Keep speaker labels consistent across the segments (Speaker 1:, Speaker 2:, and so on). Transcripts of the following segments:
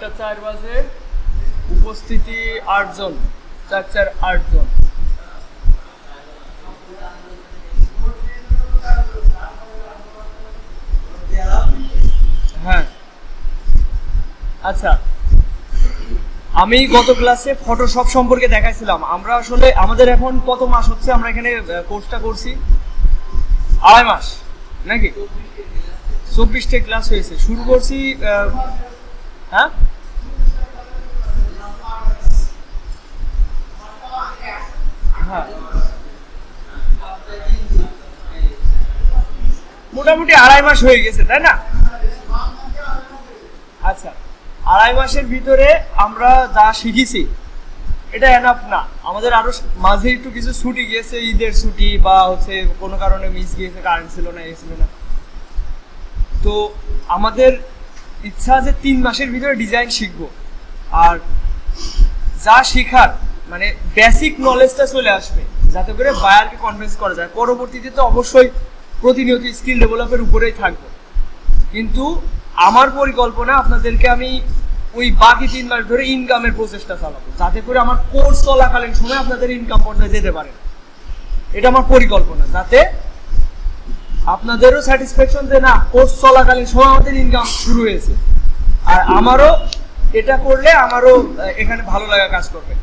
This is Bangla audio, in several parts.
Speaker 1: 9:04 উপস্থিতি 8 জন, 8 জন। হ্যাঁ আচ্ছা, আমি গত ক্লাসে ফটোশপ সম্পর্কে দেখাইছিলাম। আমরা আসলে আমাদের এখন কত মাস হচ্ছে আমরা এখানে কোর্সটা করছি? 2.5 মাস নাকি? 24টা ক্লাস হয়েছে। শুরু করছি হ্যাঁ হ্যাঁ মোটামুটি 2.5 মাস হয়ে গেছে, তাই না? আচ্ছা, 2.5 মাসের ভিতরে আমরা যা শিখেছি এটা এনাফ না। আমাদের আরো মাঝে একটু কিছু ছুটি গিয়েছে, ঈদের ছুটি বা হচ্ছে কোনো কারণে মিস গিয়েছে, কারেন্ট ছিল না, ছিল না। তো আমাদের ইচ্ছা যে 3 মাসের ভিতরে ডিজাইন শিখবো, আর যা শেখার মানে বেসিক নলেজটা চলে আসবে, যাতে করে বায়ারকে কনভিন্স করা যায়। পরবর্তীতে তো অবশ্যই প্রতিনিয়ত স্কিল ডেভেলপের উপরেই থাকবো, কিন্তু আমার পরিকল্পনা আপনাদেরকে আমি ওই বাকি 3 মাস ধরে ইনকামের প্রসেসটা চালাবো, যাতে করে আমার কোর্স চলাকালীন সময় আপনাদের ইনকাম পর্যায়ে যেতে পারে। এটা আমার পরিকল্পনা, যাতে আপনাদেরও স্যাটিসফ্যাকশন যে না, কোর্স চলাকালীন সময় আমাদের ইনকাম শুরু হয়েছে, আর আমারও এটা করলে আমারও এখানে ভালো লাগা কাজ করবে।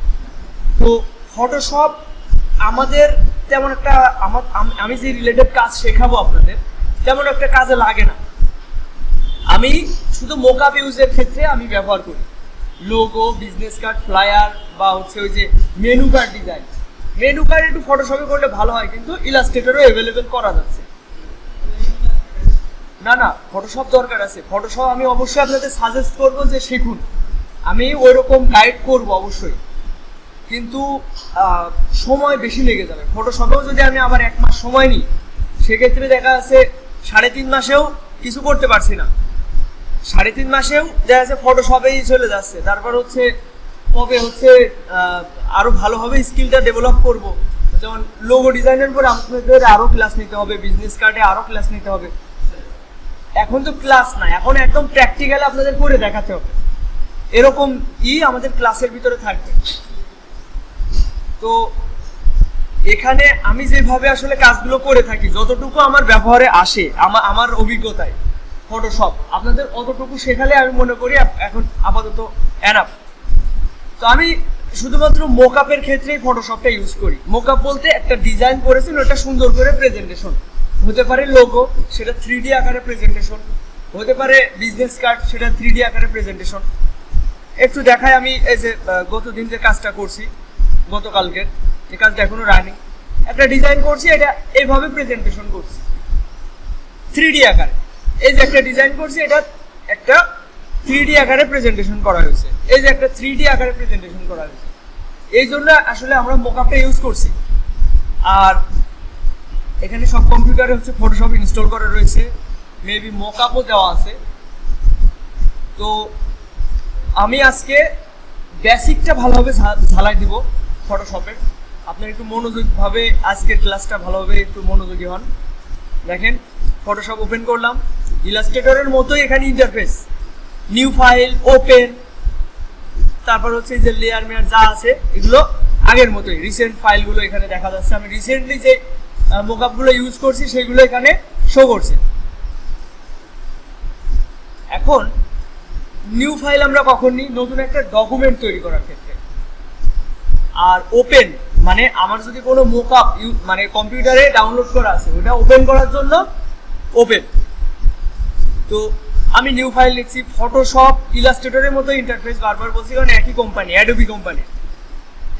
Speaker 1: তো ফটোশপ আমাদের তেমন একটা আমি যে রিলেটেড কাজ শেখাবো আপনাদের তেমন একটা কাজে লাগে না। আমি শুধু মোকআপ ইউজের ক্ষেত্রে আমি ব্যবহার করি। লোগো, বিজনেস কার্ড, ফ্লায়ার বা হচ্ছে ওই যে menu card design, menu card একটু ফটোশপে করলে ভালো হয়, কিন্তু ইলাস্ট্রেটরও অ্যাভেলেবেল করা যাচ্ছে। না না, ফটোশপ দরকার আছে। ফটোশপ আমি অবশ্যই আপনাদের সাজেস্ট করবো যে শিখুন, আমি ওই রকম গাইড করবো অবশ্যই, কিন্তু সময় বেশি লেগে যাবে। ফটোশপেও যদি আমি আবার 1 মাস সময় নিই, সেক্ষেত্রে দেখা যাচ্ছে 3.5 মাসেও কিছু করতে পারছি না। 3.5 মাসেও দেখা যাচ্ছে ফটোশপেই চলে যাচ্ছে। তারপর হচ্ছে কবে হচ্ছে আরো ভালোভাবে স্কিলটা ডেভেলপ করব, যেমন লোগো ডিজাইনের পরে আপনাদের আরো ক্লাস নিতে হবে, বিজনেস কার্ডে আরো ক্লাস নিতে হবে। এখন তো ক্লাস না, এখন একদম প্র্যাকটিক্যালি আপনাদের করে দেখাতে হবে, এরকম আমাদের ক্লাসের ভিতরে থাকবে। তো এখানে আমি যেভাবে আসলে কাজগুলো করে থাকি, যতটুকু আমার ব্যবহারে আসে, আমার অভিজ্ঞতায় ফটোশপ আপনাদের অতটুকু শেখালে আমি মনে করি এখন আপাতত এনাফ। তো আমি শুধুমাত্র মোকআপের ক্ষেত্রেই ফটোশপটা ইউজ করি। মোকআপ বলতে একটা ডিজাইন করেছেন, ওটা সুন্দর করে প্রেজেন্টেশন হতে পারে, লোগো সেটা 3D আকারে প্রেজেন্টেশন হতে পারে, বিজনেস কার্ড সেটা 3D আকারে প্রেজেন্টেশন। একটু দেখাই, আমি এই যে গতদিন যে কাজটা করছি, গতকালকের এই কাজটা এখনো রানিং, একটা ডিজাইন করছি, এটা এইভাবে প্রেজেন্টেশন করছি 3D আকারে। এই যে একটা ডিজাইন করছি, এটা একটা 3D আকারে প্রেজেন্টেশন করা হয়েছে, এই যে একটা 3D আকারে প্রেজেন্টেশন করা হয়েছে। এই জন্য আসলে আমরা মোকআপটা ইউজ করছি। আর এখানে সব কম্পিউটারে হচ্ছে ফটোশপ ইনস্টল করা রয়েছে, মেবি মোকআপও দেওয়া আছে। তো আমি আজকে বেসিকটা ভালোভাবে ঝালাই দিব ফটোশপের। আপনার একটু মনোযোগভাবে আজকের ক্লাসটা ভালোভাবে একটু মনোযোগী হন। দেখেন, ফটোশপ ওপেন করলাম, ইলাস্ট্রেটরের মতোই এখানে ইন্টারফেস, নিউ ফাইল, ওপেন, তারপর হচ্ছে যে লেয়ার মেয়ার যা আছে এগুলো আগের মতোই। রিসেন্ট ফাইলগুলো এখানে দেখা যাচ্ছে, আমি রিসেন্টলি যে মোকআপগুলো ইউজ করছি সেগুলো এখানে শো করছে। এখন নিউ ফাইল আমরা কখন নিই? নতুন একটা ডকুমেন্ট তৈরি করার ক্ষেত্রে। আর ওপেন মানে আমার যদি কোনো মোকআপ মানে কম্পিউটারে ডাউনলোড করা আছে, ওটা ওপেন করার জন্য ওপেন। তো আমি নিউ ফাইল লিখছি। ফটোশপ ইলাস্ট্রেটরের মতো ইন্টারফেস, বারবার বলছি কারণ একই কোম্পানি, অ্যাডোবি কোম্পানি।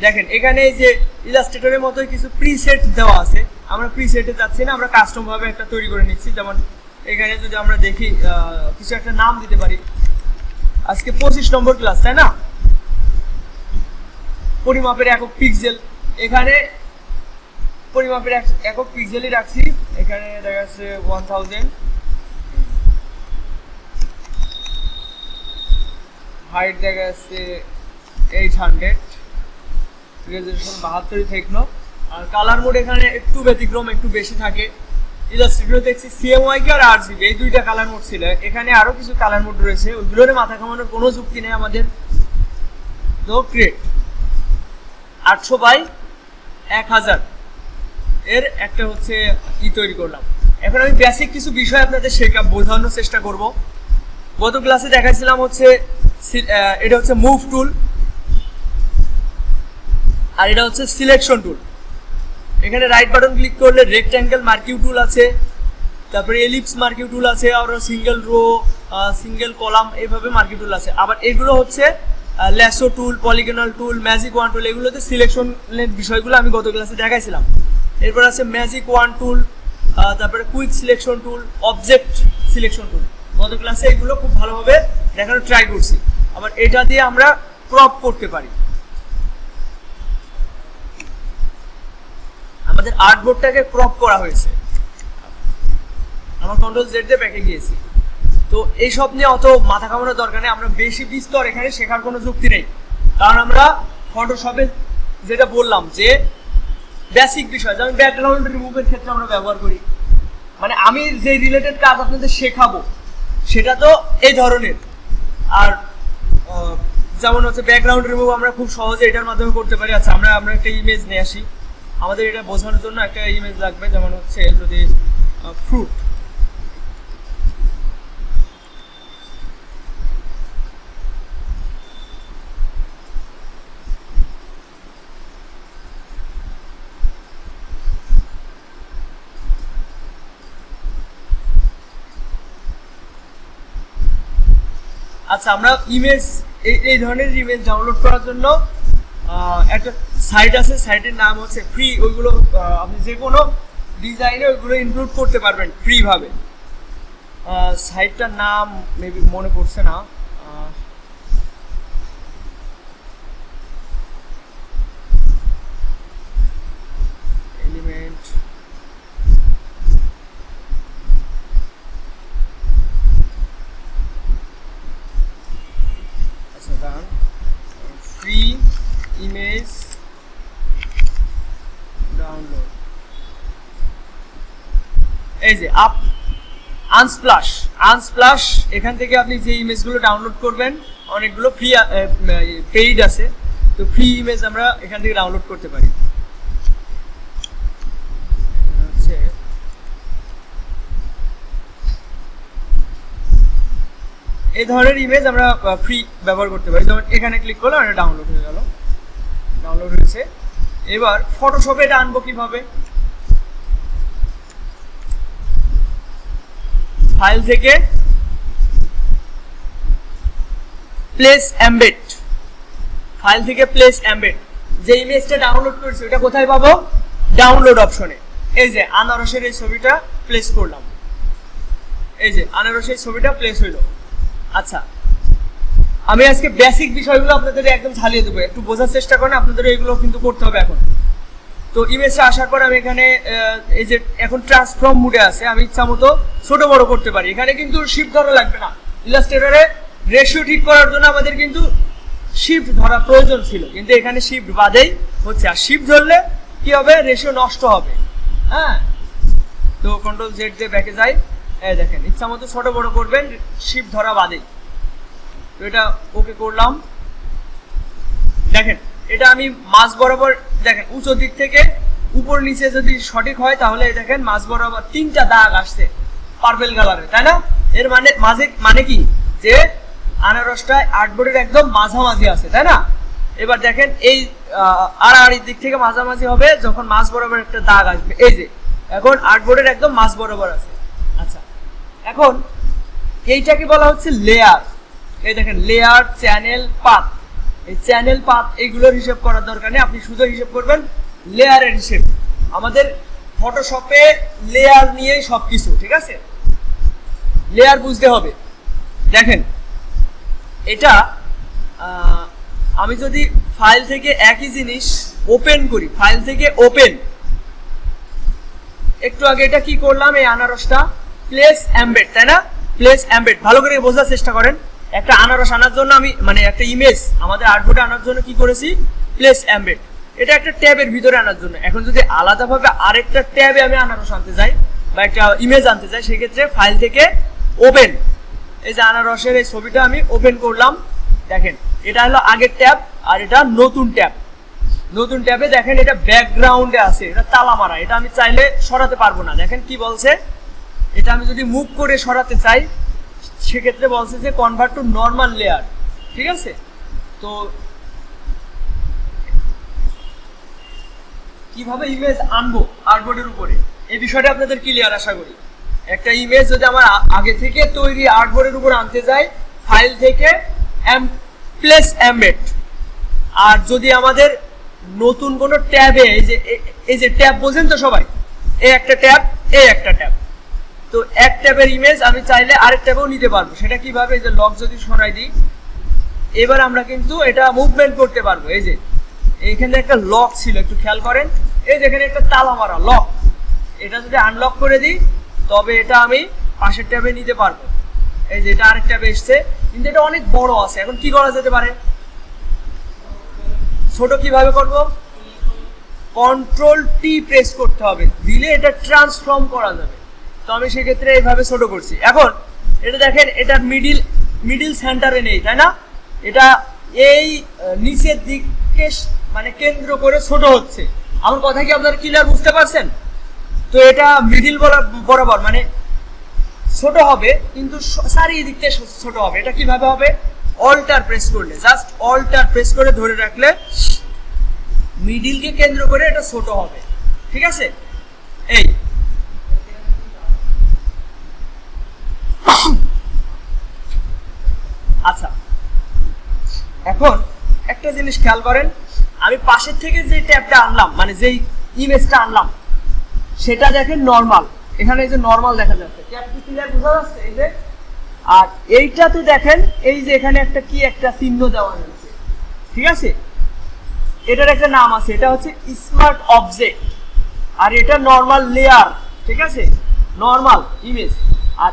Speaker 1: দেখেন এখানে যে ইলাস্ট্রেটরের মতোই কিছু প্রিসেট দেওয়া আছে, আমরা প্রিসেটে যাচ্ছি না, আমরা কাস্টম ভাবে একটা তৈরি করে নিচ্ছি। যেমন এখানে যদি আমরা দেখি কিছু একটা নাম দিতে পারি, আজকে 25 নম্বর ক্লাস, তাই না? পরিমাপের একক পিক্সেল, এখানে পরিমাপের একক পিক্সেলই রাখছি। এখানে দেখা যাচ্ছে 1000, হাইট দেখা যাচ্ছে 800, রেজোলিউশন 72 থেকনো। আর কালার মোড এখানে একটু ব্যতিক্রম, একটু বেশি থাকে, ইলাস্ট্রেটর দেখছি সিএমওয়াইকে আর আরজিবি এই দুইটা কালার মোড ছিল, এখানে আরো কিছু কালার মোড রয়েছে, ওইগুলোর মাথা ঘামানোর কোনো যুক্তি নেই আমাদের। তো ক্রিয়েট 800/1000 এর একটা হচ্ছে তৈরি করলাম। এখন আমি বেসিক কিছু বিষয় আপনাদের বোঝানোর চেষ্টা করব। গত ক্লাসে দেখাইছিলাম হচ্ছে এটা হচ্ছে মুভ টুল, আর এটা হচ্ছে সিলেকশন টুল। এখানে রাইট বাটন ক্লিক করলে রেক্ট্যাঙ্গেল মার্কিউ টুল আছে, তারপরে এলিপস মার্কিউ টুল আছে, আর সিঙ্গেল রো, সিঙ্গেল কলাম, এইভাবে মার্কিউ টুল আছে। আবার এগুলো হচ্ছে ল্যাসো টুল, পলিগনাল টুল, ম্যাজিক ওয়ান টুল, এগুলোতে সিলেকশনের বিষয়গুলো আমি গত ক্লাসে দেখাইছিলাম। এরপর আছে ম্যাজিক ওয়ান টুল, তারপরে quick selection tool, object selection tool. গত ক্লাসে এগুলো খুব ভালোভাবে দেখানোর ট্রাই করছি। আবার এটা দিয়ে আমরা ক্রপ করতে পারি। আমাদের আর্টবোর্ডটাকে ক্রপ করা হয়েছে, আমার কন্ট্রোল জেড দিয়ে ব্যাকে গিয়েছি। তো এইসব নিয়ে অত মাথা ঘামানোর দরকার নেই, আমরা বেশি বিস্তর এখানে শেখার কোনো যুক্তি নেই, কারণ আমরা ফটোশপে যেটা বললাম যে বেসিক বিষয়, যেমন ব্যাকগ্রাউন্ড রিমুভের ক্ষেত্রে আমরা ব্যবহার করি, মানে আমি যে রিলেটেড কাজ আপনাদের শেখাবো সেটা তো এই ধরনের। আর যেমন হচ্ছে ব্যাকগ্রাউন্ড রিমুভ আমরা খুব সহজে এটার মাধ্যমে করতে পারি। আচ্ছা, আমরা একটা ইমেজ নিয়ে আসি, আমাদের এটা বোঝানোর জন্য একটা ইমেজ লাগবে, যেমন হচ্ছে যদি ফ্রুট, আচ্ছা আমরা ইমেজ এই ধরনের ইমেজ ডাউনলোড করার জন্য একটা সাইট আছে, সাইটের নাম হচ্ছে ফ্রি। ওইগুলো আপনি যে কোনো ডিজাইনে ওইগুলো ইনক্লুড করতে পারবেন ফ্রি ভাবে। সাইটটার নাম মেবি মনে পড়ছে না, এলিমেন্ট ফ্রি ইমেজ ডাউনলোড, এই যে আনস্প্লাশ, এখান থেকে আপনি যে ইমেজগুলো ডাউনলোড করবেন অনেকগুলো ফ্রি পেইড আছে, তো ফ্রি ইমেজ আমরা এখান থেকে ডাউনলোড করতে পারি। এই ধরনের ইমেজ আমরা ফ্রি ব্যবহার করতে পারি। যেমন এখানে ক্লিক করলাম, এটা ডাউনলোড হয়ে গেল, ডাউনলোড হয়েছে। এবার ফটোশপে এটা আনবো কিভাবে? ফাইল থেকে প্লেস এমবেড, ফাইল থেকে প্লেস এমবেড, যে ইমেজটা ডাউনলোড করেছি ওটা কোথায় পাবো? ডাউনলোড অপশনে। এই যে আনারসের এই ছবিটা প্লেস করলাম, এই যে আনারসের ছবিটা প্লেস হইলো। আচ্ছা, আমি আজকে বেসিক বিষয়গুলো আপনাদের একদম ঝালিয়ে দেবো, একটু বোঝার চেষ্টা করেন, আপনাদের এগুলো কিন্তু করতে হবে এখন। তো ইমেজটা আসার পর আমি এখানে এই যে এখন ট্রান্সফর্ম মুডে আছে, আমি ইচ্ছা মতো ছোট বড় করতে পারি। এখানে কিন্তু শিফট ধরা লাগবে না, ইলাস্ট্রেটরে রেশিও ঠিক করার জন্য আমাদের কিন্তু শিফট ধরা প্রয়োজন ছিল, কিন্তু এখানে শিফট বাদেই হচ্ছে। আর শিফট ধরলে কি হবে? রেশিও নষ্ট হবে। হ্যাঁ, তো কন্ট্রোল জেড দিয়ে ব্যাকে যাই, এই দেখেন ইচ্ছা মতো ছোট বড় করবেন শিফট ধরা বাদেই। তো এটা ওকে করলাম। দেখেন এটা আমি মাঝ বরাবর, দেখেন উঁচু দিক থেকে উপর নিচে যদি সঠিক হয় তাহলে দেখেন মাঝ বরাবর 3টা দাগ আসছে পার্পল কালারে, তাই না? এর মানে কি যে আনারসটা আর্টবোর্ডের একদম মাঝামাঝি আছে, তাই না? এবার দেখেন এই আড়াআড়ি দিক থেকে মাঝামাঝি হবে যখন মাঝ বরাবর একটা দাগ আসবে। এই যে এখন আর্টবোর্ডের একদম মাঝ বরাবর আছে। আচ্ছা, এখন এইটাকে বলা হচ্ছে লেয়ার। এই দেখেন লেয়ার, চ্যানেল, পাথ। এই চ্যানেল, পাথ এইগুলোর হিসেব করার দরকার নেই, আপনি শুধু হিসেব করবেন লেয়ারের হিসেব। আমাদের ফটোশপে লেয়ার নিয়েই সবকিছু, ঠিক আছে? লেয়ার বুঝতে হবে। দেখেন এটা আমি যদি ফাইল থেকে একই জিনিস ওপেন করি, ফাইল থেকে ওপেন, একটু আগে এটা কি করলাম? এই আনারসটা প্লেস এমবেড, তাই না? প্লেস এমবেড, ভালো করে বোঝার চেষ্টা করেন। একটা আনারস আনার জন্য আমি মানে একটা ইমেজ আমাদের আর্টবোর্ডে আনার জন্য কি করেছি? Place embed. এটা একটা ট্যাবের ভিতরে আনার জন্য। এখন যদি আলাদাভাবে আরেকটা ট্যাবে আমি আনারস আনতে যাই, বা একটা ইমেজ আনতে চাই, সেক্ষেত্রে ফাইল থেকে ওপেন, এই যে আনারসের এই ছবিটা আমি ওপেন করলাম। দেখেন এটা হলো আগের ট্যাব আর এটা নতুন ট্যাব। নতুন ট্যাবে দেখেন এটা ব্যাকগ্রাউন্ডে আছে, এটা তালা মারা, এটা আমি চাইলে সরাতে পারবো না। দেখেন কি বলছে, এটা আমি যদি মুভ করে সরাতে চাই সেক্ষেত্রে বলছে যে কনভার্ট টু নর্মাল লেয়ার। ঠিক আছে, তো কিভাবে ইমেজ আনবো আর্টবোর্ডের উপরে এই বিষয়টা আপনাদের ক্লিয়ার আশা করি। একটা ইমেজ যদি আমার আগে থেকে তৈরি আর্টবোর্ডের উপর আনতে যাই, ফাইল থেকে প্লেস এমবেড, আর যদি আমাদের নতুন কোনো ট্যাবে এই যে ট্যাব বোঝেন তো সবাই, এই একটা ট্যাব, এই একটা ট্যাব, তো এক ট্যাবের ইমেজ আমি চাইলে আরেক ট্যাবেও নিতে পারবো। সেটা কিভাবে, এই যে লক যদি সরাই দিই, এবার আমরা কিন্তু এটা মুভমেন্ট করতে পারবো। এই যে এইখানে একটা লক ছিল, একটু খেয়াল করেন, এই যেখানে একটা তালা মারা লক, এটা যদি আনলক করে দিই তবে এটা আমি পাশের ট্যাবে নিতে পারবো। এই যে এটা আরেক ট্যাবে এসছে, কিন্তু এটা অনেক বড় আছে। এখন কি করা যেতে পারে, ছোট কিভাবে করব, কন্ট্রোল টি প্রেস করতে হবে, দিলে এটা ট্রান্সফর্ম করা যাবে। তো আমি সেক্ষেত্রে এইভাবে ছোট করছি। এখন এটা দেখেন, এটা মিডিল সেন্টারে নেই, তাই না, এটা এই নিচের দিকে মানে কেন্দ্র করে ছোট হচ্ছে। আমার কথা কি আপনারা ক্লিয়ার বুঝতে পারছেন? তো এটা মিডিল বরাবর মানে ছোট হবে, কিন্তু চারিদিক থেকে ছোট হবে। এটা কিভাবে হবে, অল্টার প্রেস করলে, জাস্ট অল্টার প্রেস করে ধরে রাখলে মিডিলকে কেন্দ্র করে এটা ছোট হবে। ঠিক আছে, এই আচ্ছা, এখন একটা জিনিস খেয়াল করেন, আমি পাশের থেকে যে ট্যাবটা আনলাম, মানে যেই ইমেজটা আনলাম, সেটা দেখেন নরমাল, এখানে এই যে নরমাল দেখা যাচ্ছে, ট্যাবটি ক্লিয়ার বোঝা যাচ্ছে এই যে। আর এইটাতে দেখেন এই যে এখানে একটা কি একটা চিহ্ন দেওয়া হয়েছে। ঠিক আছে, এটার একটা নাম আছে, এটা হচ্ছে স্মার্ট অবজেক্ট, আর এটা নরমাল লেয়ার। ঠিক আছে, নরমাল ইমেজ, আর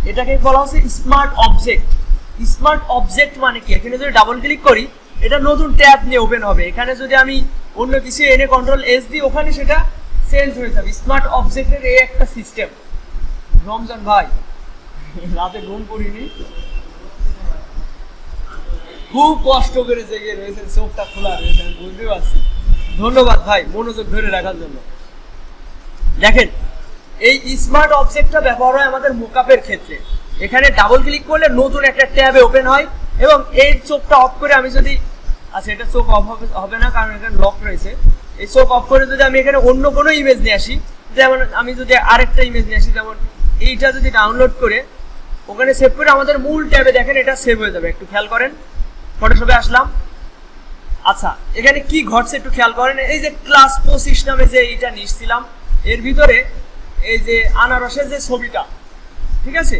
Speaker 1: এটাকে বলা হচ্ছে স্মার্ট অবজেক্ট। স্মার্ট অবজেক্ট মানে কি, এখানে যদি ডাবল ক্লিক করি এটা নতুন ট্যাব নিয়ে ওপেন হবে। এখানে যদি আমি অন্য কিছু এনে কন্ট্রোল এস দিই, ওখানে সেটা চেঞ্জ হয়ে যাবে। স্মার্ট অবজেক্টের এই একটা সিস্টেম। রমজান ভাই রাতে ঘুম করিনি, খুব কষ্ট করে জেগে রয়েছেন, চোখটা খোলা রয়েছে, আমি বুঝতে পারছি। ধন্যবাদ ভাই মনোযোগ ধরে রাখার জন্য। দেখেন এই স্মার্ট অবজেক্টটা ব্যবহার হয় আমাদের মোকআপের ক্ষেত্রে। এখানে ডাবল ক্লিক করলে নতুন একটা ট্যাবে ওপেন হয়, এবং এই চোখটা অফ করে আমি যদি, আচ্ছা এটা চোখ অফ হবে না কারণ এখানে লক রয়েছে, এই চোখ অফ করে যদি আমি এখানে অন্য কোনো ইমেজ নিয়ে আসি, যেমন আমি যদি আরেকটা ইমেজ নিয়ে আসি, যেমন এইটা যদি ডাউনলোড করে ওখানে সেভ করে আমাদের মূল ট্যাবে দেখেন এটা সেভ হয়ে যাবে। একটু খেয়াল করেন, ফটোশপে আসলাম, আচ্ছা এখানে কি ঘটছে একটু খেয়াল করেন। এই যে ক্লাস 25 নামে যে এইটা নিয়েছিলাম, এর ভিতরে এই যে আনারসের যে ছবিটা, ঠিক আছে,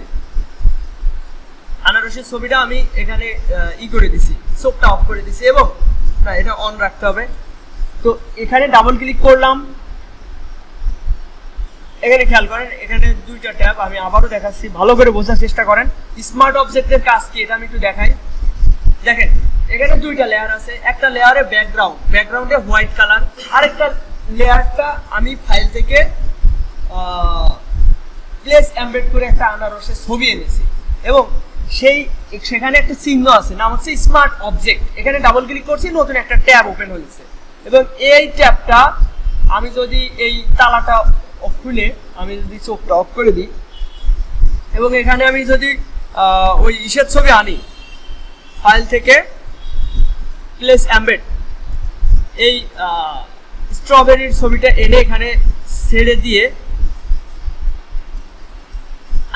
Speaker 1: আনারসের ছবিটা আমি এখানে করে দিছি, চোখটা অফ করে দিছি, এবং না এটা অন রাখতে হবে। তো এখানে ডাবল ক্লিক করলাম, এখানে খেয়াল করেন এখানে দুইটা ট্যাব, আমি আবারও দেখাচ্ছি, ভালো করে বোঝার চেষ্টা করেন স্মার্ট অবজেক্টের কাজ কি, এটা আমি একটু দেখাই। দেখেন এখানে দুইটা লেয়ার আছে, একটা লেয়ারে ব্যাকগ্রাউন্ডে হোয়াইট কালার, আরেকটা লেয়ারটা আমি ফাইল থেকে প্লেস এমবেড করে একটা আনারসের ছবি এনেছি, এবং সেখানে একটা চিহ্ন আছে, নাম হচ্ছে স্মার্ট অবজেক্ট। এখানে ডাবল ক্লিক করছি, নতুন একটা ট্যাব ওপেন হয়েছে, এবং এই ট্যাবটা আমি যদি এই তালাটা খুলে আমি যদি চোখটা অফ করে দিই, এবং এখানে আমি যদি ওই ইসের ছবি আনি, ফাইল থেকে প্লেস এমবেড, এই স্ট্রবেরির ছবিটা এনে এখানে ছেড়ে দিয়ে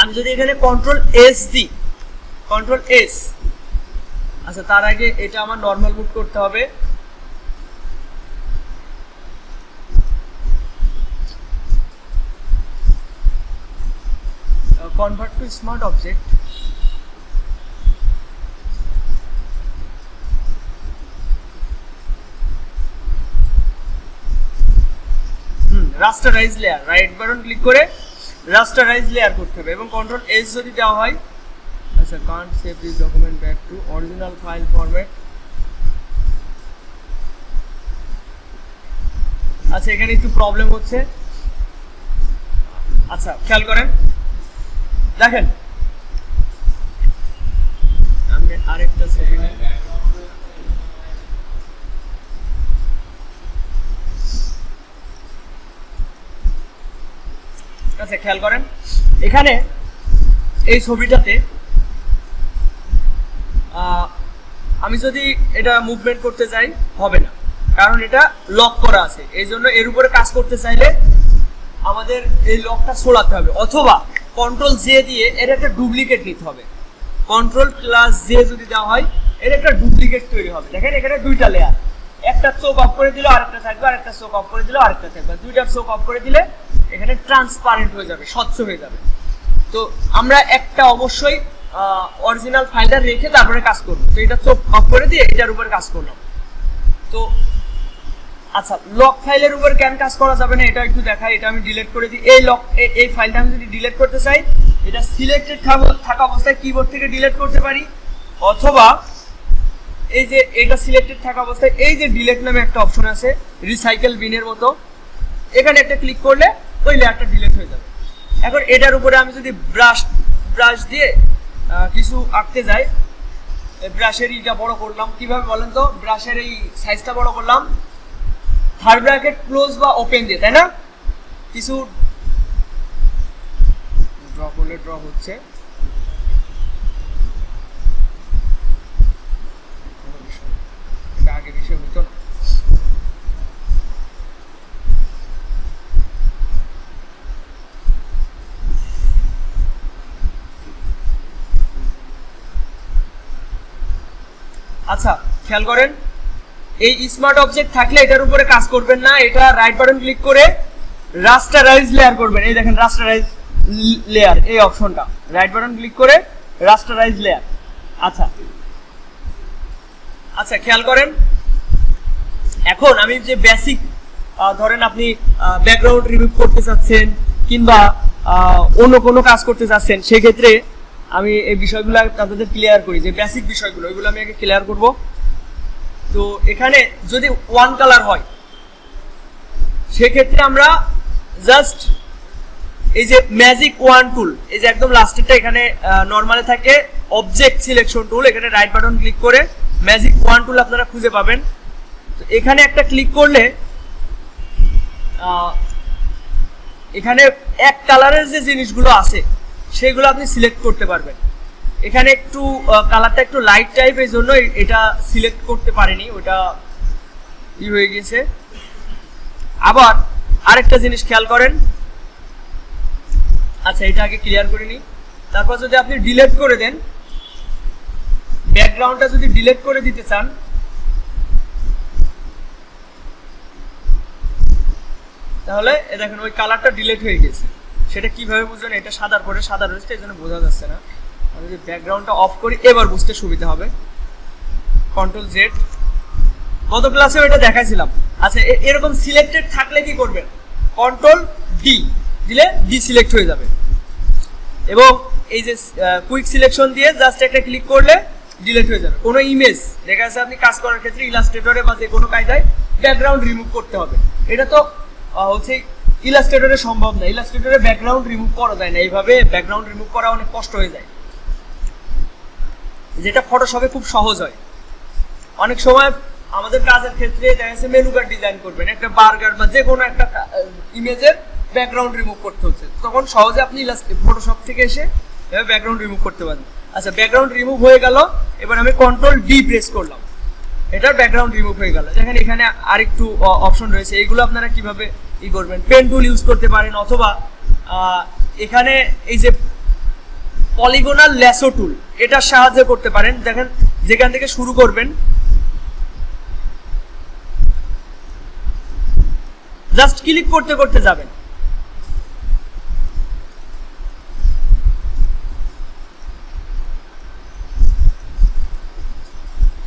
Speaker 1: আমি যদি এখানে কন্ট্রোল এস দিই, কন্ট্রোল এস, আচ্ছা তার আগে এটা আমার নর্মাল মুড করতে হবে। Convert to smart object, rasterize layer, right button click করে রাস্টারাইজ লেয়ার করতে হবে, এবং কন্ট্রোল এস যদি দেওয়া হয়, আচ্ছা can't save this document back to original file format. আচ্ছা এখানে একটু প্রবলেম হচ্ছে, আচ্ছা খেয়াল করেন, দেখেন আমি আরেকটা ছবি নেই। আচ্ছা খেয়াল করেন, এখানে এই ছবিটাতে আমি যদি এটা মুভমেন্ট করতে চাই হবে না, কারণ এটা লক করা আছে। এই জন্য এর উপরে কাজ করতে চাইলে আমাদের এই লকটা সরাতে হবে, অথবা কন্ট্রোল জে দিয়ে এর একটা ডুপ্লিকেট নিতে হবে। কন্ট্রোল প্লাস জে যদি দেওয়া হয় এর একটা ডুপ্লিকেট তৈরি হবে। দেখেন এখানে দুইটা লেয়ার, একটা চোখ অফ করে দিলে আরেকটা থাকবে, আরেকটা চোখ অফ করে দিলে আরেকটা থাকবে। দুইটার চোখ অফ করে দিলে এখানে ট্রান্সপারেন্ট হয়ে যাবে, স্বচ্ছ হয়ে যাবে। তো আমরা একটা অবশ্যই অরিজিনাল ফাইলটা রেখে তারপরে কাজ করব। তো এটা চোখ অফ করে দিয়ে এটার উপর কাজ করলাম। তো আচ্ছা, লক ফাইলের উপর কেন কাজ করা যাবে না এটা একটু দেখাই। এটা আমি ডিলিট করে দিই। এই ফাইলটা আমি যদি ডিলিট করতে চাই, এটা সিলেক্টেড থাকা অবস্থায় কিবোর্ড থেকে ডিলিট করতে পারি, অথবা এই যে এটা সিলেক্টেড থাকা অবস্থায় এই যে ডিলিট নামে একটা অপশন আছে রিসাইকেল বিনের মতো, এখানে একটা ক্লিক করলে ওই লেয়ারটা ডিলিট হয়ে যাবে। এখন এটার উপরে আমি যদি ব্রাশ দিয়ে কিছু আঁকতে যাই, ব্রাশের ইটা বড় করলাম কিভাবে বলেন তো? ব্রাশের এই সাইজটা বড় করলাম থার্ড ব্র্যাকেট ক্লোজ বা ওপেন দিয়ে, তাই না? কিছু ড্র করলে ড্র হচ্ছে, এটা আগে বিষয় হতো না। আচ্ছা খেয়াল করেন, এই স্মার্ট অবজেক্ট থাকলে এটার উপরে কাজ করবেন না। এটা রাইট বাটন ক্লিক করে রাস্টারাইজ লেয়ার করবেন। এই দেখেন রাস্টারাইজ লেয়ার, এই অপশনটা রাইট বাটন ক্লিক করে রাস্টারাইজ লেয়ার। আচ্ছা আচ্ছা খেয়াল করেন, এখন আমি যে বেসিক ধরেন আপনি ব্যাকগ্রাউন্ড রিমুভ করতে চাচ্ছেন কিংবা অন্য কোনো কাজ করতে চাচ্ছেন, সেক্ষেত্রে আমি এই বিষয়গুলো আপনাদের ক্লিয়ার করি। যে বেসিক বিষয়গুলো ওইগুলো আমি আগে ক্লিয়ার করব। তো এখানে যদি ওয়ান কালার হয় সেক্ষেত্রে আমরা জাস্ট এই যে ম্যাজিক ওয়ান টুল, এই যে একদম লাস্টেরটা এখানে নর্মালে থাকে অবজেক্ট সিলেকশন টুল, এখানে রাইট বাটন ক্লিক করে ম্যাজিক ওয়ান টুল আপনারা খুঁজে পাবেন। তো এখানে একটা ক্লিক করলে এখানে এক কালারের যে জিনিসগুলো আছে সেগুলো আপনি সিলেক্ট করতে পারবেন। এখানে একটু কালারটা একটু লাইট টাইপ, এই জন্য এটা সিলেক্ট করতে পারিনি, ওটা ই হয়ে গেছে। আবার আরেকটা জিনিস খেয়াল করেন, আচ্ছা এটা আগে ক্লিয়ার করে নিই। তারপর যদি আপনি ডিলিট করে দেন, ব্যাকগ্রাউন্ডটা যদি ডিলিট করে দিতে চান, তাহলে দেখেন ওই কালারটা ডিলিট হয়ে গেছে। সেটা কিভাবে বুঝবেন? এটা সাদার পরে সাদা রয়েছে, এই জন্য বোঝা যাচ্ছে না। আমি যদি ব্যাকগ্রাউন্ডটা অফ করি এবার বুঝতে সুবিধা হবে। কন্ট্রোল জেড, গত ক্লাসেও এটা দেখাইছিলাম। আচ্ছা এরকম সিলেক্টেড থাকলে কি করবেন? কন্ট্রোল ডি দিলে ডি সিলেক্ট হয়ে যাবে, এবং এই যে কুইক সিলেকশন দিয়ে জাস্ট একটা ক্লিক করলে ডিলিট হয়ে যাবে। কোনো ইমেজ দেখা যাচ্ছে আপনি কাজ করার ক্ষেত্রে ইলাস্ট্রেটরে বা যে কোনো কায়দায় ব্যাকগ্রাউন্ড রিমুভ করতে হবে, এটা তো হচ্ছে ইলাস্ট্রেটরে সম্ভব না। ইলাস্ট্রেটরে ব্যাকগ্রাউন্ড রিমুভ করা যায় না, এইভাবে ব্যাকগ্রাউন্ড রিমুভ করা অনেক কষ্ট হয়ে যায়, যেটা ফটোশপে খুব সহজ হয়। অনেক সময় আমাদের কাজের ক্ষেত্রে দেখা যাচ্ছে মেনু কার্ড ডিজাইন করবেন, একটা বার্গার বা যে কোনো একটা ইমেজের ব্যাকগ্রাউন্ড রিমুভ করতে হচ্ছে, তখন সহজে আপনি ফটোশপ থেকে এসে এভাবে ব্যাকগ্রাউন্ড রিমুভ করতে পারেন। আচ্ছা ব্যাকগ্রাউন্ড রিমুভ হয়ে গেল, এবার আমি কন্ট্রোল ডি প্রেস করলাম, এটা ব্যাকগ্রাউন্ড রিমুভ হয়ে গেল। দেখেন এখানে আরেকটু অপশন রয়েছে, এগুলো আপনারা কিভাবে ই করবেন? পেন টুল ইউজ করতে পারেন, অথবা এখানে এই যে পলিগোনাল ল্যাসো টুল, এটার সাহায্যে করতে পারেন। দেখেন যেখান থেকে শুরু করবেন জাস্ট ক্লিক করতে করতে যাবেন,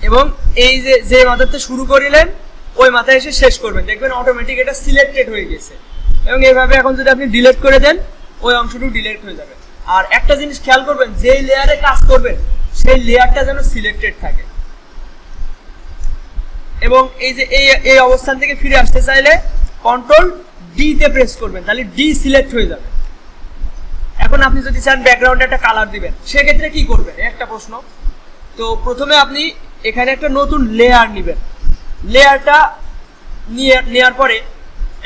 Speaker 1: এবং এই যে মাথাতে শুরু করিলেন ওই মাথায় এসে শেষ করবেন, দেখবেন অটোমেটিক এটা সিলেক্টেড হয়ে গেছে। এবং এইভাবে এখন যদি আপনি ডিলিট করে দেন ওই অংশটুকু ডিলিট হয়ে যাবে। আর একটা জিনিস খেয়াল করবেন, যেই লেয়ারে কাজ করবেন সেই লেয়ারটা যেন সিলেক্টেড থাকে, এবং এই যে এই অবস্থান থেকে ফিরে আসতে চাইলে কন্ট্রোল ডি তে প্রেস করবেন, তাহলে ডি সিলেক্ট হয়ে যাবে। এখন আপনি যদি চান ব্যাকগ্রাউন্ডে একটা কালার দিবেন, সেক্ষেত্রে কি করবেন একটা প্রশ্ন। তো প্রথমে আপনি এখানে একটা নতুন লেয়ার নেবেন। লেয়ারটা নেওয়ার পরে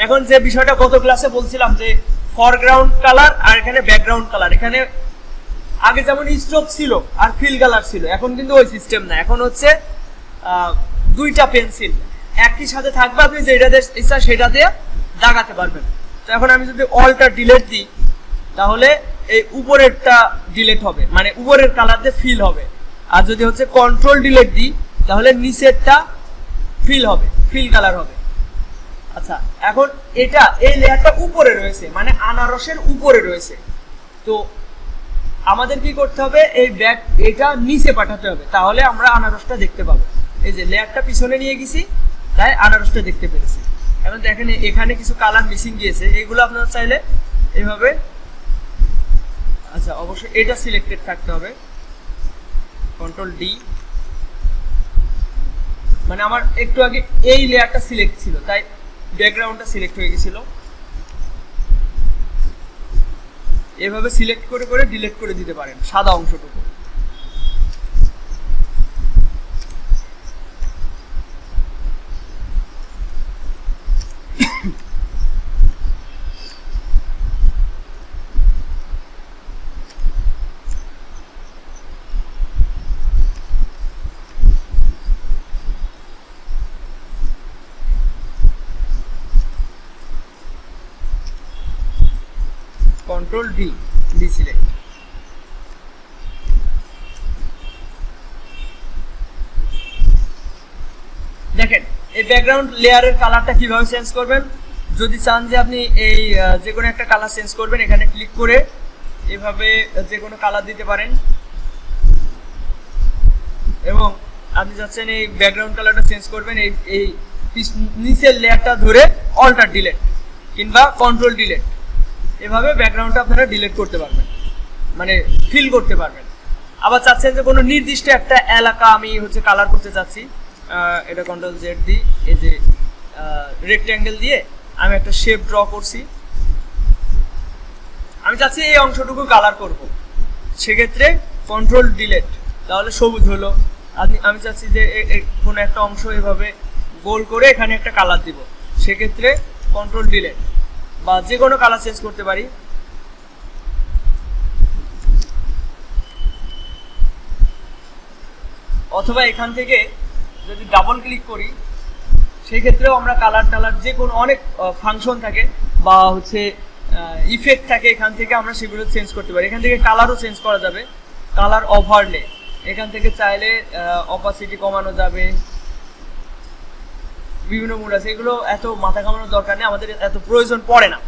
Speaker 1: এখন যে বিষয়টা গত ক্লাসে বলছিলাম যে ফরগ্রাউন্ড কালার আর এখানে ব্যাকগ্রাউন্ড কালার, এখানে আগে যেমন স্ট্রোক ছিল আর ফিল কালার ছিল, এখন কিন্তু ওই সিস্টেম না। এখন হচ্ছে দুইটা পেন্সিল একই সাথে থাকবে, আপনি যেটা ইচ্ছা সেটা দিয়ে দাগাতে পারবেন। তো এখন আমি যদি অলটা ডিলেট দিই তাহলে এই উপরেরটা ডিলেট হবে, মানে উপরের কালার দিয়ে ফিল হবে। আর যদি হচ্ছে কন্ট্রোল ডিলেট দিই তাহলে নিচেরটা ফিল হবে, ফিল কালার হবে। আচ্ছা, এখন এটা এই লেয়ারটা উপরে রয়েছে, মানে আনারসের উপরে রয়েছে। তো আমাদের কি করতে হবে, এই ব্যাক এটা নিচে পাঠাতে হবে, তাহলে আমরা আনারসটা দেখতে পাবো। এই যে লেয়ারটা পিছনে নিয়ে গেছি, তাই আনারসটা দেখতে পেরেছি। এখন দেখেন এখানে কিছু কালার মিসিং গিয়েছে, এইগুলো আপনারা চাইলে এইভাবে, আচ্ছা অবশ্যই এটা সিলেক্টেড থাকতে হবে, কন্ট্রোল ডি। মানে আমার একটু আগে এই লেয়ারটা সিলেক্ট ছিল, তাই ব্যাকগ্রাউন্ডটা সিলেক্ট হয়ে গেছিল। এভাবে সিলেক্ট করে করে ডিলিট করে দিতে পারেন সাদা অংশটুকু। Control D, D select. দেখেন এই ব্যাকগ্রাউন্ড লেয়ারের কালারটা কিভাবে চেঞ্জ করবেন। যদি চান যে আপনি এই যে কোনো একটা কালার চেঞ্জ করবেন, এখানে ক্লিক করে এভাবে যে কোনো কালার দিতে পারেন, এবং আপনি যাচ্ছেন এই ব্যাকগ্রাউন্ড কালারটা চেঞ্জ করবেন, এই নিচের লেয়ারটা ধরে অল্টার ডিলেট কিংবা কন্ট্রোল ডিলেট, এভাবে ব্যাকগ্রাউন্ডটা আপনারা ডিলিট করতে পারবেন, মানে ফিল করতে পারবেন। আবার চাচ্ছেন যে কোনো নির্দিষ্ট একটা এলাকা আমি হচ্ছে কালার করতে চাচ্ছি, এটা কন্ট্রোল জেড দিই, এই যে রেক্ট্যাঙ্গেল দিয়ে আমি একটা শেপ ড্র করছি, আমি চাচ্ছি এই অংশটুকু কালার করব, সেক্ষেত্রে কন্ট্রোল ডিলেট, তাহলে সবুজ হলো। আমি চাচ্ছি যে কোনো একটা অংশ এভাবে গোল করে এখানে একটা কালার দিব, সেক্ষেত্রে কন্ট্রোল ডিলেট, বা যে কোনো কালার চেঞ্জ করতে পারি। অথবা এখান থেকে যদি ডাবল ক্লিক করি, সেই ক্ষেত্রেও আমরা কালার টালার যে কোনো অনেক ফাংশন থাকে বা হচ্ছে ইফেক্ট থাকে, এখান থেকে আমরা সেগুলো চেঞ্জ করতে পারি। এখান থেকে কালারও চেঞ্জ করা যাবে, কালার ওভারলে, এখান থেকে চাইলে অপাসিটি কমানো যাবে, বিভিন্ন মুড আছে, এগুলো এত মাথা ঘামানোর দরকার নেই, আমাদের এত প্রয়োজন পড়ে না।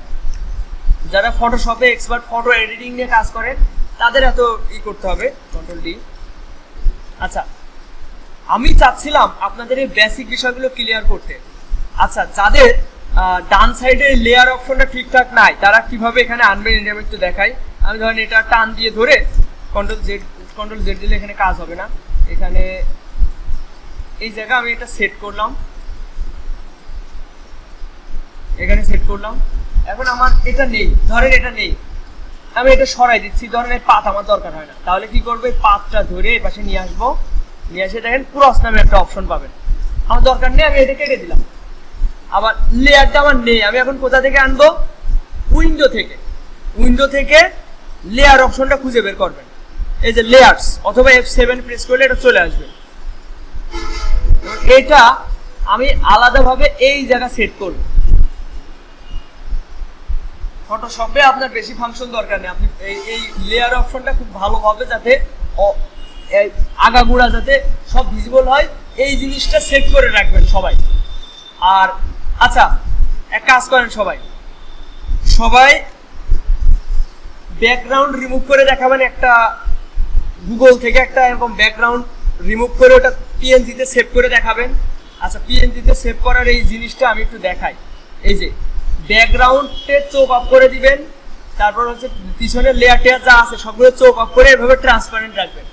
Speaker 1: যারা ফটোশপে এক্সপার্ট, ফটো এডিটিং নিয়ে কাজ করেন, তাদের এত করতে হবে, কন্ট্রোল ডি। আচ্ছা, আমি চাচ্ছিলাম আপনাদের এই বেসিক বিষয়গুলো ক্লিয়ার করতে। আচ্ছা, যাদের ডান সাইডে লেয়ার অপশনটা ঠিকঠাক নাই, তারা কিভাবে এখানে আনবেন এটা আমি একটু দেখাই। আমি ধরেন এটা টান দিয়ে ধরে কন্ট্রোল জেড দিলে এখানে কাজ হবে না। এখানে এই জায়গা আমি এটা সেট করলাম, এখানে সেট করলাম। এখন আমার এটা নেই, ধরেন এটা নেই, আমি এটা সরাই দিচ্ছি, ধরেন এই পাত আমার দরকার হয় না, তাহলে কি করবে, পাতটা ধরে এই পাশে নিয়ে আসবো, নিয়ে এসে দেখেন ক্রস নামে একটা অপশন পাবেন, আমার দরকার নেই, আমি এটা কেটে দিলাম। আবার লেয়ারটা আমার নেই, আমি এখন কোথা থেকে আনবো, উইন্ডো থেকে। উইন্ডো থেকে লেয়ার অপশনটা খুঁজে বের করবেন, এই যে লেয়ার্স, অথবা F7 প্রেস করলে এটা চলে আসবে। এটা আমি আলাদাভাবে এই জায়গা সেট করব। ফটোশপে আপনার বেশি ফাংশন দরকার নেই, আপনি এই লেয়ার অপশনটা খুব ভালোভাবে যাতে আগাগোড়া যাতে সব ভিজিবল হয়, এই জিনিসটা সেট করে রাখবেন সবাই। আর আচ্ছা, এক কাজ করেন, সবাই ব্যাকগ্রাউন্ড রিমুভ করে দেখাবেন, একটা গুগল থেকে একটা এরকম ব্যাকগ্রাউন্ড রিমুভ করে ওটা পিএনজিতে সেভ করে দেখাবেন। আচ্ছা, পিএনজিতে সেভ করার এই জিনিসটা আমি একটু দেখাই। এই যে ব্যাকগ্রাউন্ডে চোখ অফ করে দিবেন, তারপর হচ্ছে পিছনের লেয়ার টেয়ার যা আছে সবগুলো চোখ অফ করে এভাবে ট্রান্সপারেন্ট রাখবেন।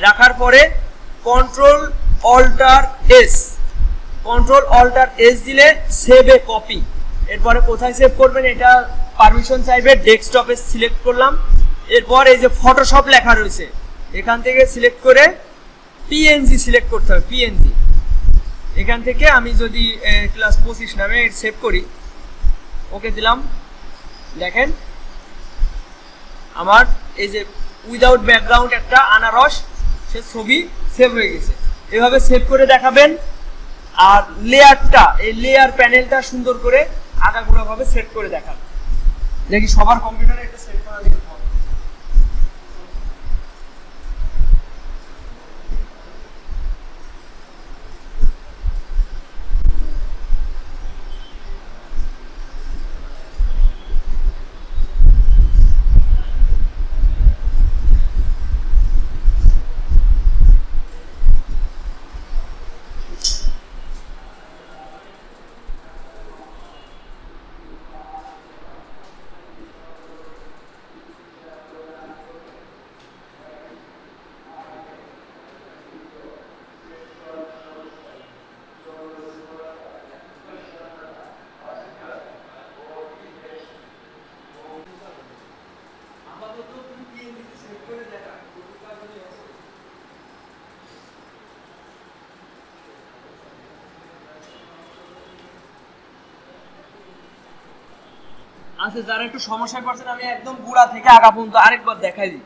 Speaker 1: রাখার পরে কন্ট্রোল অল্টার এস দিলে সেভ এ কপি। এরপরে কোথায় সেভ করবেন এটা পারমিশন চাইবে, ডেস্কটপে সিলেক্ট করলাম, এরপর এই যে ফটোশপ লেখা রয়েছে, এখান থেকে সিলেক্ট করে পিএনজি সিলেক্ট করতে হবে, পিএনজি। এখান থেকে আমি যদি ক্লাস 25 নামে সেভ করি, ওকে দিলাম, দেখেন আমার এই যে উইদাউট ব্যাকগ্রাউন্ড একটা আনারস সে ছবি সেভ হয়ে গেছে। এভাবে সেভ করে দেখাবেন। আর লেয়ারটা, এই লেয়ার প্যানেলটা সুন্দর করে আগাগোড়া ভাবে সেট করে দেখান। দেখি সবার কম্পিউটারে একটা সেট করা দিতে হবে। আচ্ছা, যারা একটু সমস্যায় পড়ছেন আমি একদম গোড়া থেকে আগা পর্যন্ত আরেকবার দেখাই দিই।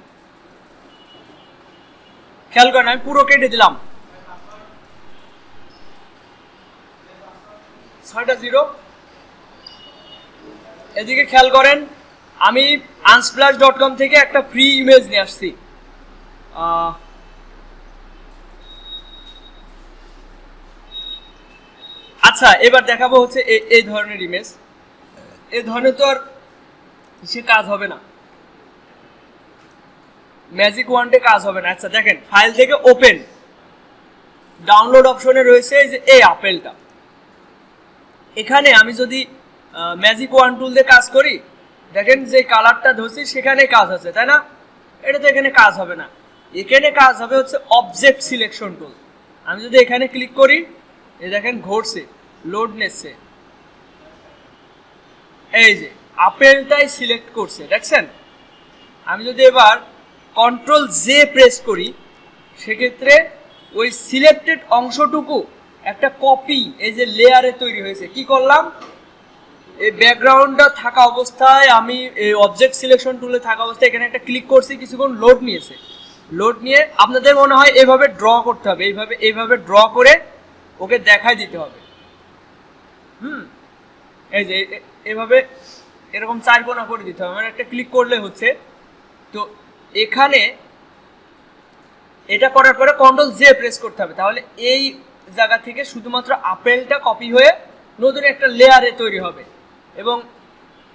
Speaker 1: খেয়াল করেন, আমি পুরো কেটে দিলাম, 6টা 0। এদিকে খেয়াল করেন, আমি unsplash.com থেকে একটা ফ্রি ইমেজ নিয়ে আসছি। আচ্ছা, এবার দেখাবো হচ্ছে এই ধরনের ইমেজ। এই ধরনের তো আর সে কাজ হবে না, ম্যাজিক ওয়ান্ডে কাজ হবে না। আচ্ছা দেখেন, ফাইল থেকে ওপেন, ডাউনলোড অপশনে রয়েছে এই যে এই আপেলটা। এখানে আমি যদি ম্যাজিক ওয়ান টুল দিয়ে কাজ করি, দেখেন যে কালারটা ধরছি সেখানে কাজ হচ্ছে, তাই না? এটা তো এখানে কাজ হবে না, এখানে কাজ হবে হচ্ছে অবজেক্ট সিলেকশন টুল। আমি যদি এখানে ক্লিক করি, এই দেখেন ঘটছে, লোড নিচ্ছে, এই যে আপেলটাই সিলেক্ট করছে, দেখছেন? আমি যদি এবার কন্ট্রোল জে প্রেস করি, সেক্ষেত্রে ওই সিলেক্টেড অংশটুকু একটা কপি এই যে লেয়ারে তৈরি হয়েছে। কি করলাম, এই ব্যাকগ্রাউন্ডটা থাকা অবস্থায় আমি এই অবজেক্ট সিলেকশন টুলে থাকা অবস্থায় এখানে একটা ক্লিক করছি, কিছুক্ষণ লোড নিয়েছে। লোড নিয়ে আপনাদের মনে হয় এভাবে ড্র করতে হবে, এইভাবে ড্র করে ওকে দেখাই দিতে হবে। এই যে এভাবে এরকম 4 কোণা করে দিতে হবে, মানে একটা ক্লিক করলে হচ্ছে। তো এখানে এটা করার পরে কন্ট্রোল জে প্রেস করতে হবে, তাহলে এই জায়গা থেকে শুধুমাত্র আপেলটা কপি হয়ে নতুন একটা লেয়ারে তৈরি হবে। এবং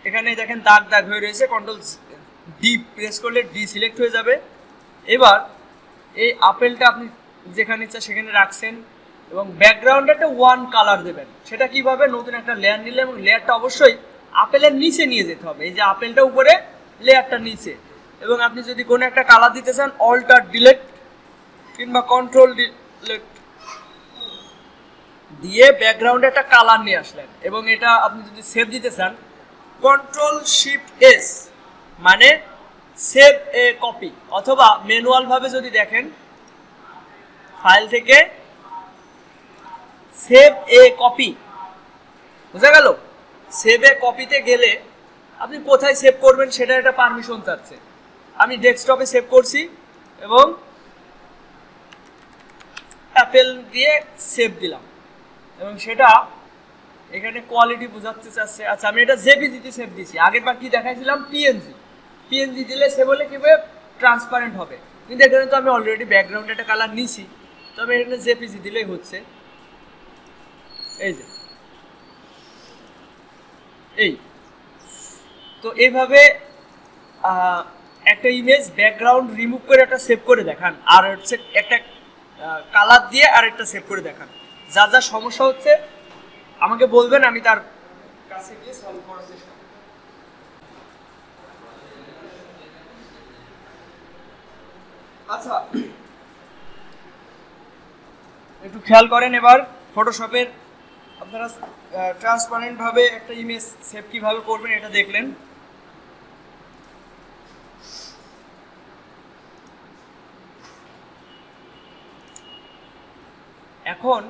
Speaker 1: এখানে দেখেন দাগ দাগ হয়ে রয়েছে, কন্ট্রোল ডি প্রেস করলে ডি সিলেক্ট হয়ে যাবে। এবার এই আপেলটা আপনি যেখানে ইচ্ছা সেখানে রাখছেন এবং ব্যাকগ্রাউন্ডে একটা ওয়ান কালার দেবেন। সেটা কিভাবে, নতুন একটা লেয়ার নিলে, এবং লেয়ারটা অবশ্যই আপেলের নিচে নিয়ে যেতে হবে। এই যে আপেলটা উপরে, লেয়ারটা নিচে। এবং আপনি যদি কোনো একটা কালার দিতে চান, অল্টার ডিলেট কিংবা কন্ট্রোল ডিলেট দিয়ে ব্যাকগ্রাউন্ডে একটা কালার নিয়ে আসলেন। এবং এটা আপনি যদি সেভ দিতে চান, কন্ট্রোল শিফট এস মানে সেভ এ কপি, অথবা ম্যানুয়াল ভাবে যদি দেখেন, ফাইল থেকে সেভ এ কপি, বুঝা গেল? সেভ এ কপিতে গেলে আপনি কোথায় সেভ করবেন সেটা একটা পারমিশন চাচ্ছে। আমি ডেস্কটপে সেভ করছি এবং অ্যাপেল দিয়ে সেভ দিলাম, এবং সেটা এখানে কোয়ালিটি বোঝাতে চাচ্ছে। আচ্ছা, আমি এটা জেপিজিতে সেভ দিছি। আগের বার কি দেখাইছিলাম, পিএনজি দিলে সেভ হলে কি হবে, ট্রান্সপারেন্ট হবে। কিন্তু এখানে তো আমি অলরেডি ব্যাকগ্রাউন্ডে একটা কালার নিছি, তবে এখানে জেপিজি দিলেই হচ্ছে। এই যে এই তো এইভাবে একটা ইমেজ ব্যাকগ্রাউন্ড রিমুভ করে একটা সেভ করে দেখান, আর হচ্ছে একটা কালার দিয়ে আর একটা সেভ করে দেখান। যা যা সমস্যা হচ্ছে আমাকে বলবেন, আমি তার কাছে গিয়ে সলভ করার চেষ্টা করব। আচ্ছা, একটু খেয়াল করেন, এবার ফটোশপের আপনারা ট্রান্সপারেন্ট ভাবে একটা ইমেজ সেভ কিভাবে করবেন এটা দেখলেন। এখন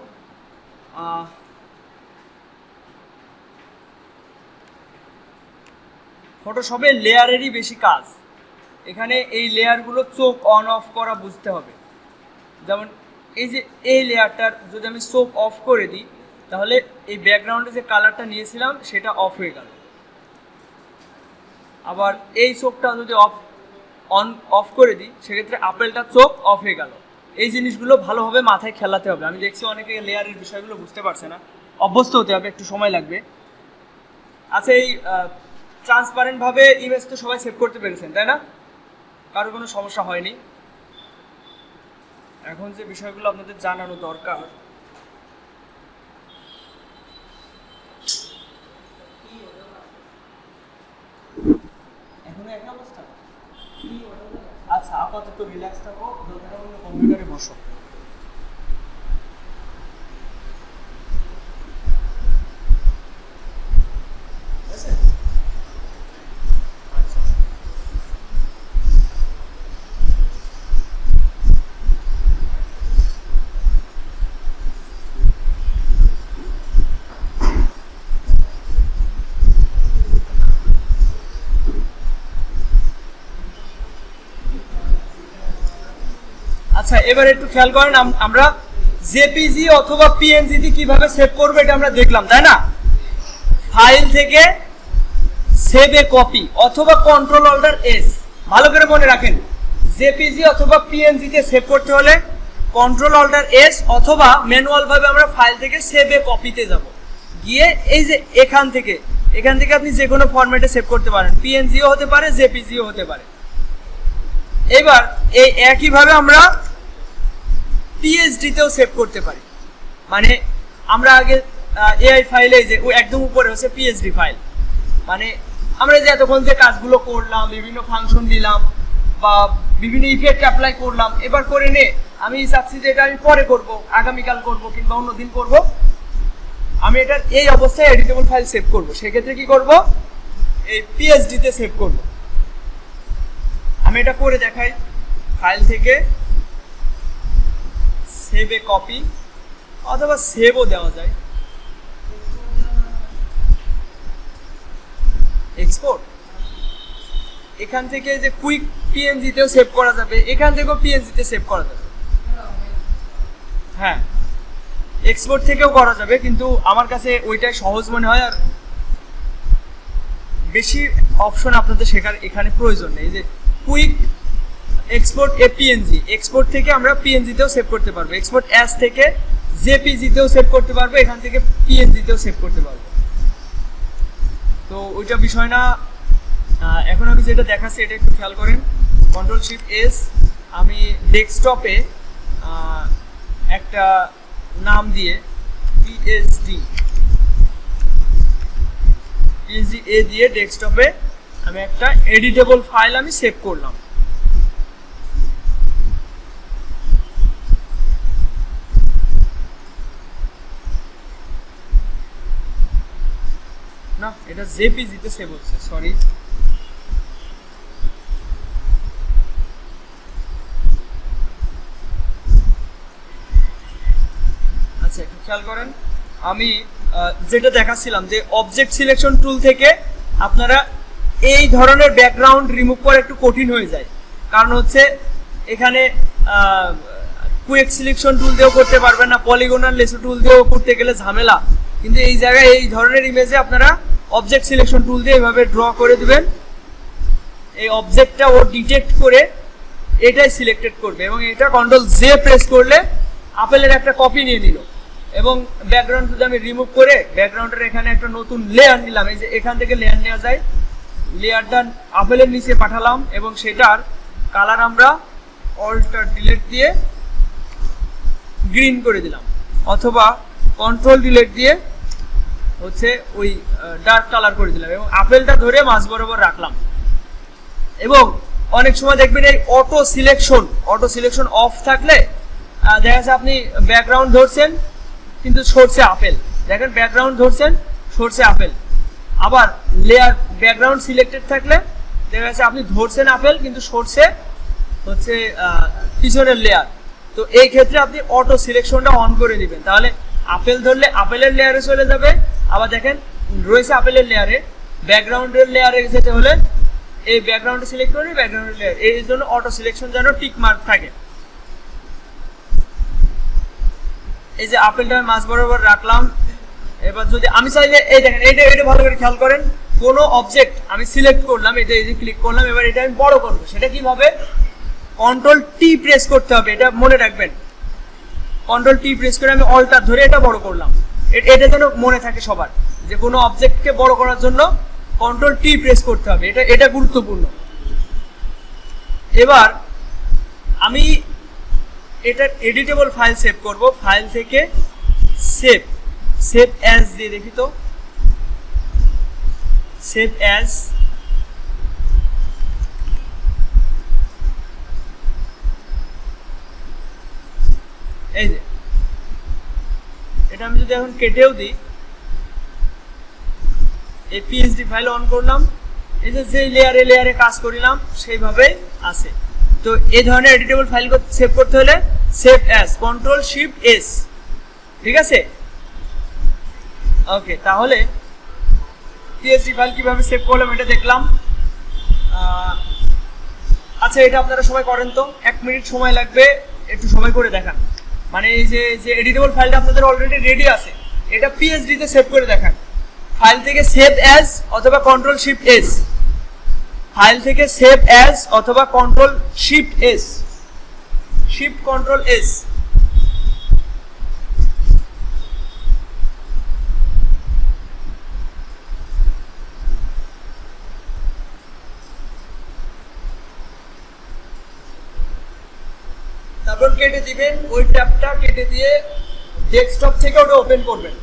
Speaker 1: ফটোশপে লেয়ারেরই বেশি কাজ। এখানে এই লেয়ারগুলো চোখ অন অফ করা বুঝতে হবে। যেমন এই যে এই লেয়ারটার যদি আমি চোখ অফ করে দিই, তাহলে এই ব্যাকগ্রাউন্ডে যে কালারটা নিয়েছিলাম সেটা অফ হয়ে গেল। আবার এই চোখটা যদি অফ করে দিই, সেক্ষেত্রে আপেলটা চোখ অফ হয়ে গেল। এই জিনিসগুলো ভালোভাবে মাথায় খেলাতে হবে। আমি দেখছি অনেকে লেয়ারের বিষয়গুলো বুঝতে পারছে না, অভ্যস্ত হতে হবে, একটু সময় লাগবে। আচ্ছা, এই ট্রান্সপারেন্টভাবে ইমেজ তো সবাই সেভ করতে পেরেছেন, তাই না? কারো কোনো সমস্যা হয়নি। এখন যে বিষয়গুলো আপনাদের জানানো দরকার, এখনো একই অবস্থা। আচ্ছা, আপাতত রিল্যাক্স থাকো, দরকার হলে কম্পিউটারে বসো। আচ্ছা, এবার একটু খেয়াল করেন, আমরা জেপিজি অথবা পিএনজি কিভাবে সেভ করবো এটা আমরা দেখলাম, তাই না? ফাইল থেকে সেভ এ কপি অথবা কন্ট্রোল অল্টার এস। ভালো করে মনে রাখেন, জেপিজি অথবা পিএনজি তে সেভ করতে হলে কন্ট্রোল অল্টার এস অথবা ম্যানুয়াল ভাবে আমরা ফাইল থেকে সেভ এ কপিতে যাব। গিয়ে এই যে এখান থেকে আপনি যে কোনো ফরম্যাটে সেভ করতে পারেন, পিএনজিও হতে পারে, জেপিজিও হতে পারে। এবার এই একইভাবে আমরা পিএইচডিতেও সেভ করতে পারি। মানে আমরা আগে এআই ফাইলে যে একদম উপরে হচ্ছে পিএইচডি ফাইল, মানে আমরা যে এতক্ষণ যে কাজগুলো করলাম, বিভিন্ন ফাংশন দিলাম বা বিভিন্ন ইফেক্ট অ্যাপ্লাই করলাম, এবার করে নে আমি চাচ্ছি যে এটা আমি পরে করব, আগামীকাল করব কিংবা অন্যদিন করব, আমি এটার এই অবস্থায় এডিটেবল ফাইল সেভ করব। সেক্ষেত্রে কি করব, এই পিএইচডিতে সেভ করব। আমি এটা করে দেখাই। ফাইল থেকে সেভ এ কপি অথবা সেভও দেওয়া যায়। এক্সপোর্ট, এখান থেকে যে কুইক পিএনজিতেও সেভ করা যাবে, এখান থেকেও পিএনজিতে সেভ করা যাবে। হ্যাঁ, এক্সপোর্ট থেকেও করা যাবে, কিন্তু আমার কাছে ওইটাই সহজ মনে হয়। আর বেশি অপশন আপনাদের শেখার এখানে প্রয়োজন নেই। যে কুইক এক্সপোর্ট এ পিএনজি, এক্সপোর্ট থেকে আমরা পিএনজিতেও সেভ করতে পারবো, এক্সপোর্ট অ্যাজ থেকে জেপিজিতেও সেভ করতে পারবো, এখান থেকে পিএনজিতেও সেভ করতে পারবো। তো ওইটা বিষয় না। এখন আমি যেটা দেখাচ্ছি এটা একটু খেয়াল করেন। কন্ট্রোল শিফট এস, আমি ডেস্কটপে একটা নাম দিয়ে পিএইচডি এ দিয়ে ডেস্কটপে আমি একটা এডিটেবল ফাইল আমি সেভ করলাম। না, এটা জেপিজিতে সেভ হচ্ছে, সরি। আচ্ছা, একটু খেয়াল করেন, আমি যেটা দেখাচ্ছিলাম যে অবজেক্ট সিলেকশন টুল থেকে আপনারা এই ধরনের ব্যাকগ্রাউন্ড রিমুভ করা একটু কঠিন হয়ে যায়। কারণ হচ্ছে এখানে কুইক সিলেকশন টুল দিয়েও করতে পারবেন না, পলিগনাল লেসো টুল দিয়েও করতে গেলে ঝামেলা। কিন্তু এই জায়গায় এই ধরনের ইমেজে আপনারা অবজেক্ট সিলেকশন টুল দিয়ে এইভাবে ড্র করে দিবেন। এই অবজেক্টটা ও ডিটেক্ট করে এটাই সিলেক্টেড করবে এবং এটা কন্ট্রোল জে প্রেস করলে আপেলের একটা কপি নিয়ে নিল। এবং ব্যাকগ্রাউন্ড যদি আমি রিমুভ করে ব্যাকগ্রাউন্ডের এখানে একটা নতুন লেয়ার নিলাম, এই যে এখান থেকে লেয়ার নেওয়া যায়, লেয়ারটা আপেলের নিচে পাঠালাম এবং সেটার কালার আমরা অল্টার ডিলিট দিয়ে গ্রিন করে দিলাম, অথবা কন্ট্রোল ডিলিট দিয়ে হচ্ছে ওই ডার্ক কালার করে দিলাম এবং আপেলটা ধরে মাঝ বরাবর রাখলাম। এবং অনেক সময় দেখবেন এই অটো সিলেকশন অফ থাকলে দেখা যাচ্ছে আপনি ব্যাকগ্রাউন্ড ধরছেন কিন্তু সরছে আপেল, দেখেন ব্যাকগ্রাউন্ড ধরছেন সরছে আপেল। আবার লেয়ার ব্যাকগ্রাউন্ড সিলেক্টেড থাকলে দেখা যাচ্ছে আপনি ধরছেন আপেল কিন্তু সরছে হচ্ছে পিছনের লেয়ার। তো এই ক্ষেত্রে আপনি অটো সিলেকশনটা অন করে দিবেন, তাহলে আপেল ধরলে আপেলের লেয়ারে চলে যাবে। আবার দেখেন রয়েছে আপেলের লেয়ারে, ব্যাকগ্রাউন্ডের লেয়ারে যেতে হলে এই ব্যাকগ্রাউন্ডে সিলেক্ট করে ব্যাকগ্রাউন্ডের লেয়ার, এই জন্য অটো সিলেকশন যেন টিক মার্ক থাকে। এই যে আপেলটা মাঝ বরাবর রাখলাম। এবার যদি আমি চাইলে এই দেখেন এটা ভালো করে খেয়াল করেন, কোনো অবজেক্ট আমি সিলেক্ট করলাম, এটা এই যে ক্লিক করলাম, এবার এটা আমি বড় করবো, সেটা কিভাবে? কন্ট্রোল টি প্রেস করতে হবে, এটা মনে রাখবেন। কন্ট্রোল টি প্রেস করে আমি অল্টার ধরে এটা বড় করলাম, এটা যেন মনে থাকে সবার, যে কোনো অবজেক্টকে বড় করার জন্য কন্ট্রোল টি প্রেস করতে হবে, এটা গুরুত্বপূর্ণ। এবার আমি এটা এডিটেবল ফাইল সেভ করব, ফাইল থেকে সেভ অ্যাজ দিয়ে দেখি তো, সেভ অ্যাজ। এই যে এটা আমি যদি এখন কেটেও দিই, এই পিএসডি ফাইল অন করলাম, এই যে লেয়ারে কাজ করিলাম সেইভাবে আছে। তো এই ধরনের এডিটেবল ফাইল সেভ করতে হলে save as, control shift S, ঠিক আছে? ওকে, তাহলে পিএসডি ফাইল কিভাবে সেভ করলাম এটা দেখলাম। আচ্ছা, এটা আপনারা সবাই করেন তো, 1 মিনিট সময় লাগবে, একটু সময় করে দেখান। মানে এই যে এডিটেবল ফাইলটা আপনাদের অলরেডি রেডি আছে, এটা পিএসডি তে সেভ করে দেখান। ফাইল থেকে সেভ অ্যাজ অথবা কন্ট্রোল শিফট এস, ফাইল থেকে সেভ অ্যাজ অথবা control shift S, shift control S. তারপর কেটে দিবেন, ওই ট্যাবটা কেটে দিয়ে ডেস্কটপ থেকে ওটা ওপেন করবেন।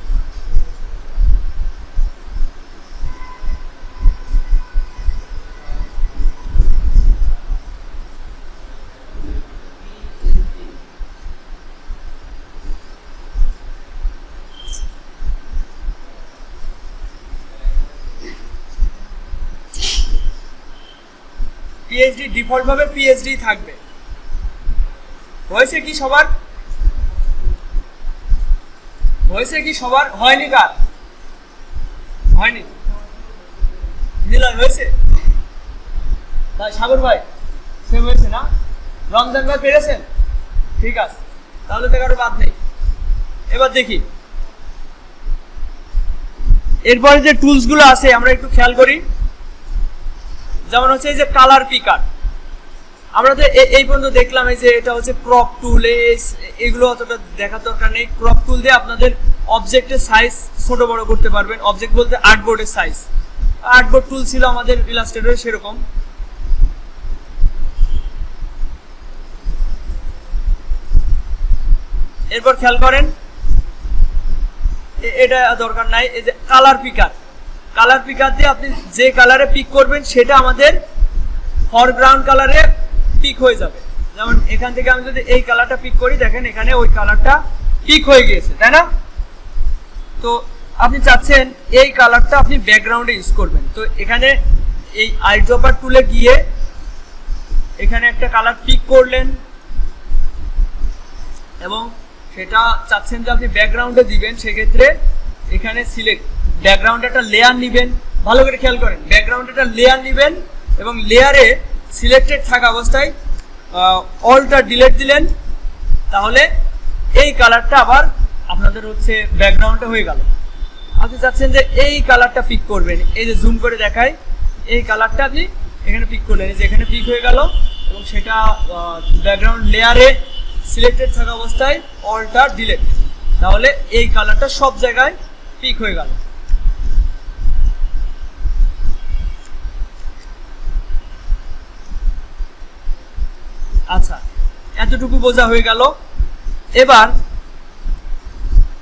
Speaker 1: পিএইচডি ডিফল্ট ভাবে পিএইচডি থাকবে। হয়েছে কি সবার? হয়েছে কি সবার? হয়নি কার? হয়নি? নিলয় হয়েছে? ভাই সাগর ভাই সেম হয়েছে না? রমজান ভাই পেরেছেন? ঠিক আছে, তাহলে তো কারো বাদ নেই। এবার দেখি এরপরে যে টুলস গুলো আছে আমরা একটু খেয়াল করি। যেমন হচ্ছে এই যে কালার পিকার, আমরা তো এই পর্যন্ত দেখলাম এই যে এটা হচ্ছে ক্রপ টুল, এগুলো অতটা দেখার দরকার নেই। ক্রপ টুল দিয়ে আপনাদের অবজেক্টের সাইজ ছোট বড় করতে পারবেন। অবজেক্ট বলতে আর্টবোর্ডের সাইজ, আর্টবোর্ড টুল ছিল আমাদের ইলাস্ট্রেটরে সেরকম। এরপর খেয়াল করেন এটা দরকার নাই, এই যে কালার পিকার, কালার পিকার দিয়ে আপনি যে কালারে পিক করবেন সেটা আমাদের ফরগ্রাউন্ড কালারে পিক হয়ে যাবে। যেমন এখান থেকে আমি যদি এই কালারটা পিক করি, দেখেন এখানে ওই কালারটা পিক হয়ে গিয়েছে, তাই না? তো আপনি চাচ্ছেন এই কালারটা আপনি ব্যাকগ্রাউন্ডে ইউজ করবেন, তো এখানে এই আইড্রপার টুলে গিয়ে এখানে একটা কালার পিক করলেন এবং সেটা চাচ্ছেন যে আপনি ব্যাকগ্রাউন্ডে দিবেন, সেক্ষেত্রে এখানে সিলেক্ট ব্যাকগ্রাউন্ডে একটা লেয়ার নেবেন। ভালো করে খেয়াল করেন, ব্যাকগ্রাউন্ডে একটা লেয়ার নেবেন এবং লেয়ারে সিলেক্টেড থাকা অবস্থায় অলটা ডিলিট দিলেন, তাহলে এই কালারটা আবার আপনাদের হচ্ছে ব্যাকগ্রাউন্ডে হয়ে গেল। আপনি চাচ্ছেন যে এই কালারটা পিক করবেন, এই যে জুম করে দেখায়, এই কালারটা আপনি এখানে পিক করলেন, এই যে এখানে পিক হয়ে গেল এবং সেটা ব্যাকগ্রাউন্ড লেয়ারে সিলেক্টেড থাকা অবস্থায় অলটা ডিলিট, তাহলে এই কালারটা সব জায়গায় পিক হয়ে গেল। আচ্ছা, এতটুকু বোঝা হয়ে গেল। এবার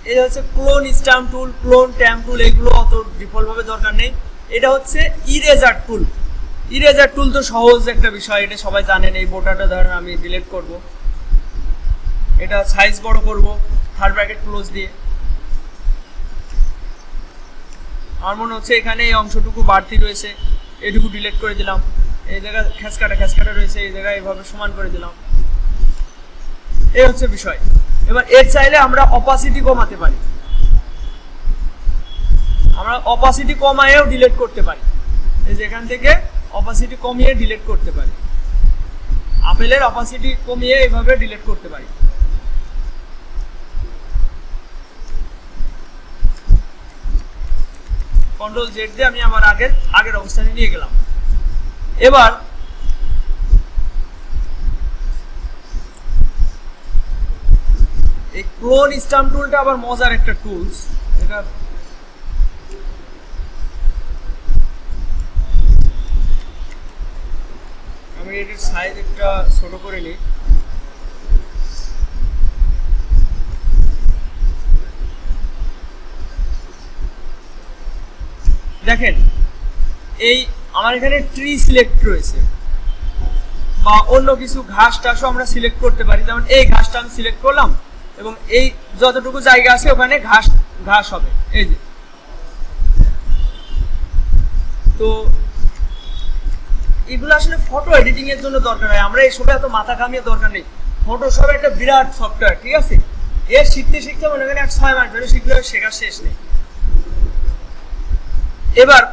Speaker 1: এটা হচ্ছে clone stamp tool, clone stamp tool, এগুলো অত ডিফল্ট ভাবে দরকার নেই। এটা হচ্ছে ইরেজার টুল। ইরেজার টুল তো সহজ একটা বিষয়, এটা সবাই জানেন। এই বোটাটা ধরেন আমি ডিলিট করব, এটা সাইজ বড় করব থার্ড ব্র্যাকেট ক্লোজ দিয়ে। আমার মনে হচ্ছে এখানে এই অংশটুকু বাড়তি রয়েছে, এটুকু ডিলিট করে দিলাম। এই জায়গায় খেসকাটা রয়েছে, এই জায়গায় এইভাবে সমান করে দিলাম। এই হচ্ছে বিষয়। এবার এর চাইলে আমরা অপাসিটি কমাতে পারি, আমরা অপাসিটি কমায়েও ডিলিট করতে পারি। এই যে এখান থেকে অপাসিটি কমিয়ে ডিলিট করতে পারি, আপেলের অপাসিটি কমিয়ে এইভাবে ডিলিট করতে পারি। কন্ট্রোল জেড দিয়ে আমি আমার আগের অবস্থানে নিয়ে গেলাম। এবার এই ক্লোন স্ট্যাম্প টুলটা আবার মজার একটা টুলস। এটা আমি এটার সাইজ একটা ছোট করে নিই। দেখেন এই আমার এখানে ট্রি সিলেক্ট রয়েছে, বা অন্য কিছু ঘাস টাসও আমরা সিলেক্ট করতে পারি। যেমন এই ঘাসটা আমি সিলেক্ট করলাম এবং এই যতটুকু জায়গা আছে ওখানে ঘাস হবে। এই যে, তো এগুলো আসলে ফটো এডিটিং এর জন্য দরকার হয়, আমরা এইসবে এত মাথা কামিয়ে দরকার নেই। ফটোশপ একটা বিরাট সফটওয়্যার, ঠিক আছে, এর শিখতে শিখতে মনে করেন 6 মাস ধরে শিখলে শেখার শেষ নেই। এবার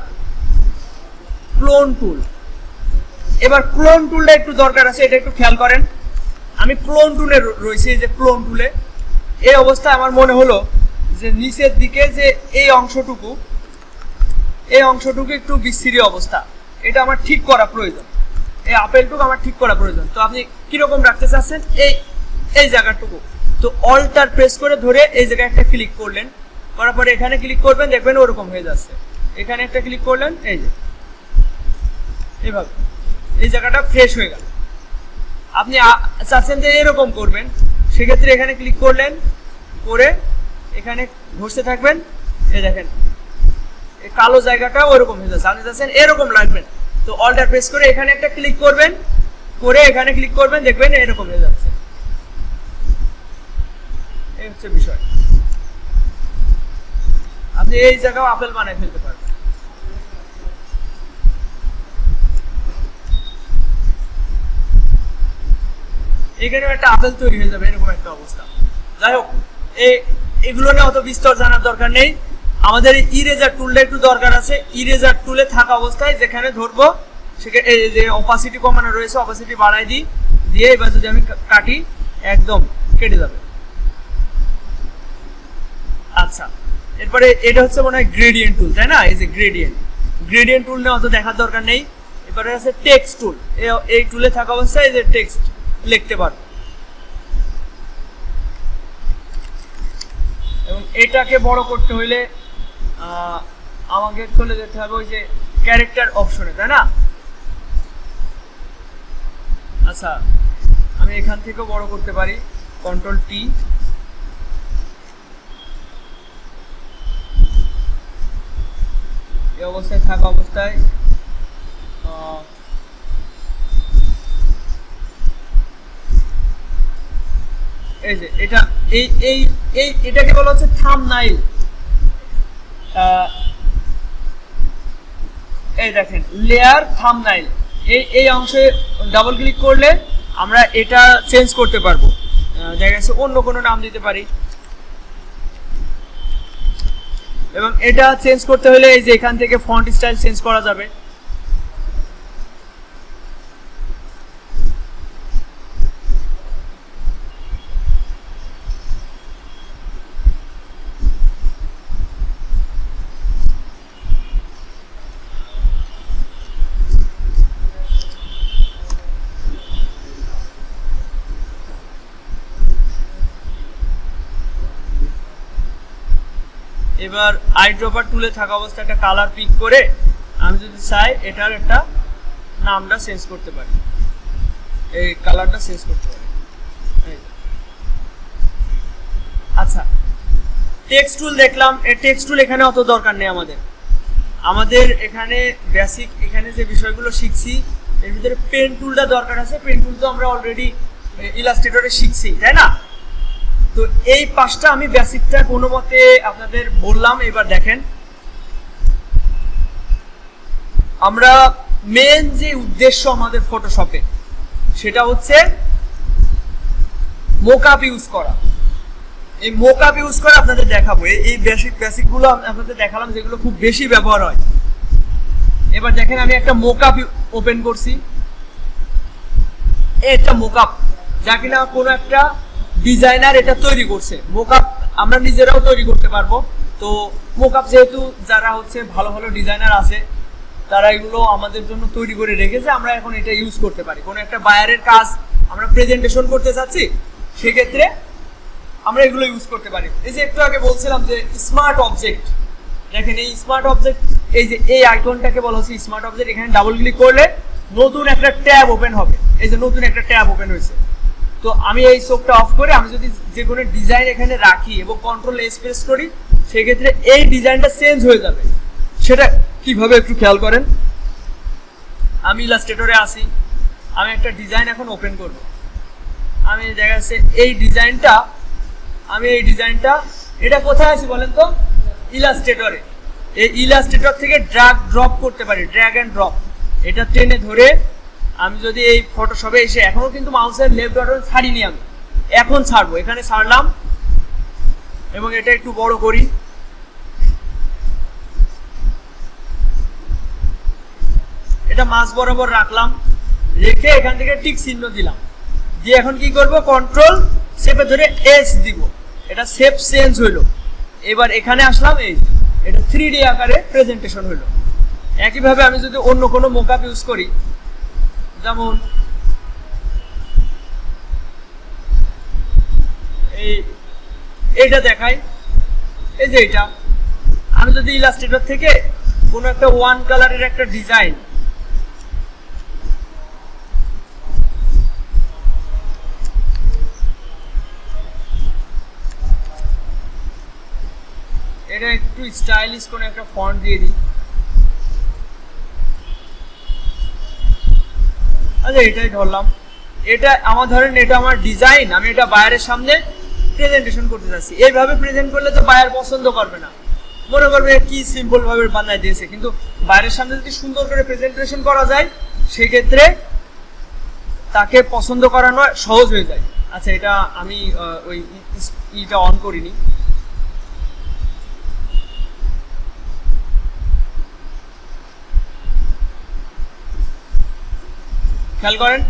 Speaker 1: ক্লোন টুল, এবার ক্লোন টুলটা একটু দরকার আছে, এটা একটু খেয়াল করেন। আমি ক্লোন টুলে রয়েছি, যে ক্লোন টুলে এই অবস্থায় আমার মনে হলো যে নিচের দিকে যে এই অংশটুকু একটু বিচ্ছিরি অবস্থা, এটা আমার ঠিক করা প্রয়োজন। এই আপেলটুকু আমার ঠিক করা প্রয়োজন। তো আপনি কিরকম রাখতে চাচ্ছেন এই জায়গাটুকু, তো অল্টার প্রেস করে ধরে এই জায়গায় একটা ক্লিক করলেন, করার পরে এখানে ক্লিক করবেন, দেখবেন ওরকম হয়ে যাচ্ছে। এখানে একটা ক্লিক করলেন, এই যে এইভাবে এই জায়গাটা ফ্রেশ হয়ে গেল। আপনি চাচ্ছেন যে এরকম করবেন, সেক্ষেত্রে এখানে ক্লিক করলেন, করে এখানে ঘষতে থাকবেন। এই দেখেন এই কালো জায়গাটা ওরকম হয়ে যাচ্ছে। আপনি চাচ্ছেন এরকম লাগবেন, তো অল্টার প্রেস করে এখানে একটা ক্লিক করবেন, করে এখানে ক্লিক করবেন, দেখবেন এরকম হয়ে যাচ্ছে। এই হচ্ছে বিষয়। আপনি এই জায়গাও আপেল বানায় ফেলতে পারবেন। এখানেও একটা আপেল তৈরি হয়ে যাবে, এরকম একটা অবস্থা। যাই হোক, এগুলো নিয়ে অত বিস্তর জানার দরকার নেই। আমাদের ইরেজার টুলটা একটু দরকার আছে। ইরেজার টুলে থাকা অবস্থায় যেখানে ধরবো সেখানে এই যে অপাসিটি কমানো রয়েছে, অপাসিটি বাড়াই দিয়ে এবার যদি আমি কাটি, একদম কেটে যাবে। আচ্ছা, এরপরে এটা হচ্ছে মনে হয় গ্রেডিয়েন্ট টুল, তাই না? এই যে গ্রেডিয়েন্ট টুল নিয়ে অত দেখার দরকার নেই। এবারে আছে টেক্সট টুল। এই টুলে থাকা অবস্থায় এই যে টেক্সট লিখতে পারবো, এবং এটাকে বড় করতে হইলে আমাকে চলে যেতে হবে ওই যে ক্যারেক্টার অপশনে, তাই না? আচ্ছা, আমি এখান থেকেও বড় করতে পারি, কন্ট্রোল টি। এই অবস্থায় থাকা অবস্থায় এই যে এটাকে বলা হচ্ছে থাম্বনেইল। এই দেখেন লেয়ার থাম্বনেইল, এই অংশে ডাবল ক্লিক করলে আমরা এটা চেঞ্জ করতে পারবো। দেখা যাচ্ছে অন্য কোনো নাম দিতে পারি, এবং এটা চেঞ্জ করতে হলে এই যে এখান থেকে ফন্ট স্টাইল চেঞ্জ করা যাবে। এবার আইড্রপার টুলে থাকা অবস্থায় একটা কালার পিক করে আমি যদি চাই এটার একটা নামটা চেঞ্জ করতে পারি, এই কালারটা চেঞ্জ করতে পারি। আচ্ছা, টেক্সট টুল দেখলাম। এই টেক্সট টুল এখানে অত দরকার নেই আমাদের এখানে বেসিক এখানে যে বিষয়গুলো শিখছি এর ভিতরে পেন টুলটা দরকার আছে। পেন টুল তো আমরা অলরেডি ইলাস্ট্রেটরে শিখছি, তাই না? তো এই পাঁচটা আমি বেসিকটা কোনো মতে আপনাদের বললাম। এবার দেখেন, আমরা মেন যে উদ্দেশ্য আমাদের ফটোশপে সেটা হচ্ছে মোকআপ ইউজ করা। এই মোকআপ ইউজ করে আপনাদের দেখাবো, এই বেসিক গুলো আপনাদের দেখালাম যেগুলো খুব বেশি ব্যবহার হয়। এবার দেখেন আমি একটা মোকআপ ওপেন করছি, এটা মোকআপ যা কিনা কোনো একটা ডিজাইনার এটা তৈরি করছে। মোকআপ আমরা নিজেরাও তৈরি করতে পারবো। তো মোকআপ যেহেতু যারা হচ্ছে ভালো ভালো ডিজাইনার আছে তারা এগুলো আমাদের জন্য তৈরি করে রেখেছে, আমরা এখন এটা ইউজ করতে পারি। কোনো একটা বায়ারের কাজ আমরা প্রেজেন্টেশন করতে চাচ্ছি, সেক্ষেত্রে আমরা এগুলো ইউজ করতে পারি। এই যে একটু আগে বলছিলাম যে স্মার্ট অবজেক্ট, দেখেন এই স্মার্ট অবজেক্ট, এই যে এই আইকনটাকে বলা হচ্ছে স্মার্ট অবজেক্ট। এখানে ডাবল ক্লিক করলে নতুন একটা ট্যাব ওপেন হবে। এই যে নতুন একটা ট্যাব ওপেন হয়েছে। তো আমি এই চোখটা অফ করে আমি যদি যে কোনো ডিজাইন এখানে রাখি এবং কন্ট্রোল এস প্রেস করি, সেক্ষেত্রে এই ডিজাইনটা চেঞ্জ হয়ে যাবে। সেটা কিভাবে একটু খেয়াল করেন। আমি ইলাস্ট্রেটরে আসি, আমি একটা ডিজাইন এখন ওপেন করব। আমি দেখা যাচ্ছে এই ডিজাইনটা এটা কোথায় আছে বলেন তো? ইলাস্ট্রেটরে। এই ইলাস্ট্রেটর থেকে ড্র্যাগ ড্রপ করতে পারি, ড্র্যাগ অ্যান্ড ড্রপ। এটা টেনে ধরে আমি যদি এই ফটোশপে এসে, এখনো কিন্তু মাউসের লেফট বাটন ছাড়িনি, আমি এখন ছাড়বো। এখানে ছাড়লাম এবং এটা একটু বড় করি। এটা মাঝ বরাবর রাখলাম, রেখে এখান থেকে টিক চিহ্ন দিলাম, দিয়ে এখন কি করব? কন্ট্রোল শেপে ধরে এস দিব। এটা শেপ চেঞ্জ হইলো। এবার এখানে আসলাম, এই এটা 3D আকারে প্রেজেন্টেশন হইলো। একইভাবে আমি যদি অন্য কোনো মোকআপ ইউজ করি, যেমন এইটা দেখাই, এই যে এটা আমি যদি ইলাস্ট্রেটর থেকে কোনো একটা ওয়ান কালারের একটা ডিজাইন, এটা একটু স্টাইলিশ কোনো একটা ফন্ট দিয়ে দিই। আচ্ছা এটাই ধরলাম। এটা আমার ধরেন এটা আমার ডিজাইন, আমি এটা বায়ারের সামনে প্রেজেন্টেশন করতে চাচ্ছি। এইভাবে প্রেজেন্ট করলে তো বায়ার পছন্দ করবে না, মনে করবে কি সিম্পল ভাবে বানাই দিয়েছে। কিন্তু বায়ারের সামনে যদি সুন্দর করে প্রেজেন্টেশন করা যায়, সেক্ষেত্রে তাকে পছন্দ করানো সহজ হয়ে যায়। আচ্ছা এটা আমি ওই ইটা অন করিনি। খেয়াল করেন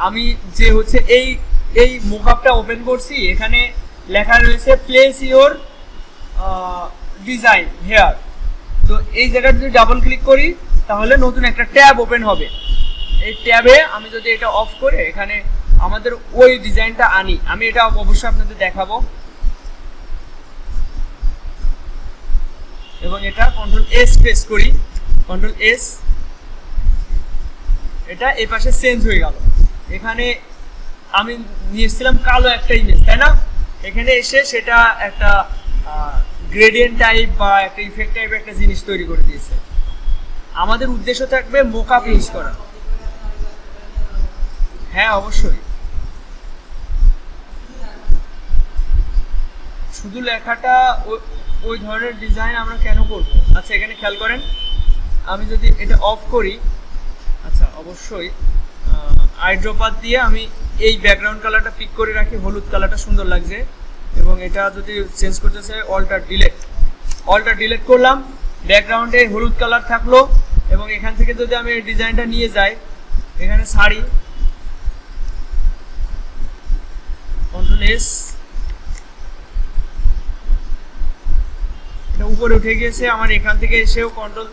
Speaker 1: আমি যে হচ্ছে এই মোকআপটা ওপেন করছি, এখানে লেখা রয়েছে প্লেস ইওর ডিজাইন হেয়ার। তো এই জায়গাটা যদি ডাবল ক্লিক করি তাহলে নতুন একটা ট্যাব ওপেন হবে। এই ট্যাবে আমি যদি এটা অফ করে এখানে আমাদের ওই ডিজাইনটা আনি, আমি এটা অবশ্যই আপনাদের দেখাবো। এবং এটা কন্ট্রোল এস প্রেস করি, কন্ট্রোল এস, এটা এই পাশে চেঞ্জ হয়ে গেল। এখানে আমি নিয়েছিলাম কালো একটা ইমেজ, তাই না? এখানে এসে সেটা একটা গ্রেডিয়েন্ট টাইপ বা একটা ইফেক্ট টাইপ একটা জিনিস তৈরি করে দিয়েছে। আমাদের উদ্দেশ্য থাকবে মোকআপ ইউজ করা। হ্যাঁ অবশ্যই, শুধু লেখাটা ওই ধরনের ডিজাইন আমরা কেন করব? আচ্ছা এখানে খেয়াল করেন আমি যদি এটা অফ করি, আচ্ছা অবশ্যই আইড্রপার দিয়ে আমি এই ব্যাকগ্রাউন্ড কালারটা পিক করে রাখি, হলুদ কালারটা সুন্দর লাগছে। এবং এটা যদি চেঞ্জ করতে চাই অল্টার ডিলেট করলাম, ব্যাকগ্রাউন্ডে হলুদ কালার থাকলো। এবং এখান থেকে যদি আমি এই ডিজাইনটা নিয়ে যাই, এখানে শাড়ি, কন্ট্রোল এস, এটা উপরে উঠে গিয়েছে। আমার এখান থেকে এসেও কন্ট্রোল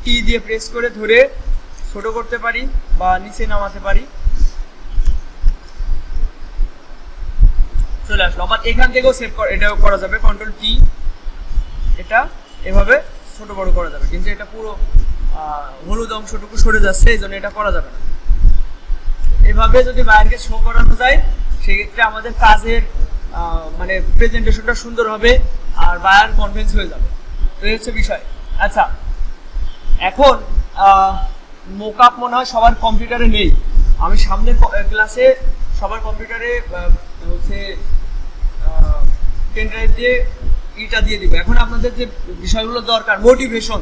Speaker 1: টি দিয়ে প্রেস করে ধরে ছোট করতে পারি বা নিচে নামাতে পারি। চলে আসলো। আবার এখান থেকেও সেভ এটাও করা যাবে, কন্ট্রোল টি, এটা এভাবে ছোট বড় করা যাবে। কিন্তু এটা পুরো হলুদ অংশটুকু সরে যাচ্ছে, এই জন্য এটা করা যাবে না। এভাবে যদি বাইরকে শো করানো যায়, সেক্ষেত্রে আমাদের কাজের মানে প্রেজেন্টেশনটা সুন্দর হবে আর বায়ার কনভিন্স হয়ে যাবে। তো এই হচ্ছে বিষয়। আচ্ছা এখন মোকআপ মনে হয় সবার কম্পিউটারে নেই। আমি সামনের ক্লাসে সবার কম্পিউটারে হচ্ছে পেন ড্রাইভ দিয়ে ইটা দিয়ে দিব। এখন আপনাদের যে বিষয়গুলো দরকার, মোটিভেশন,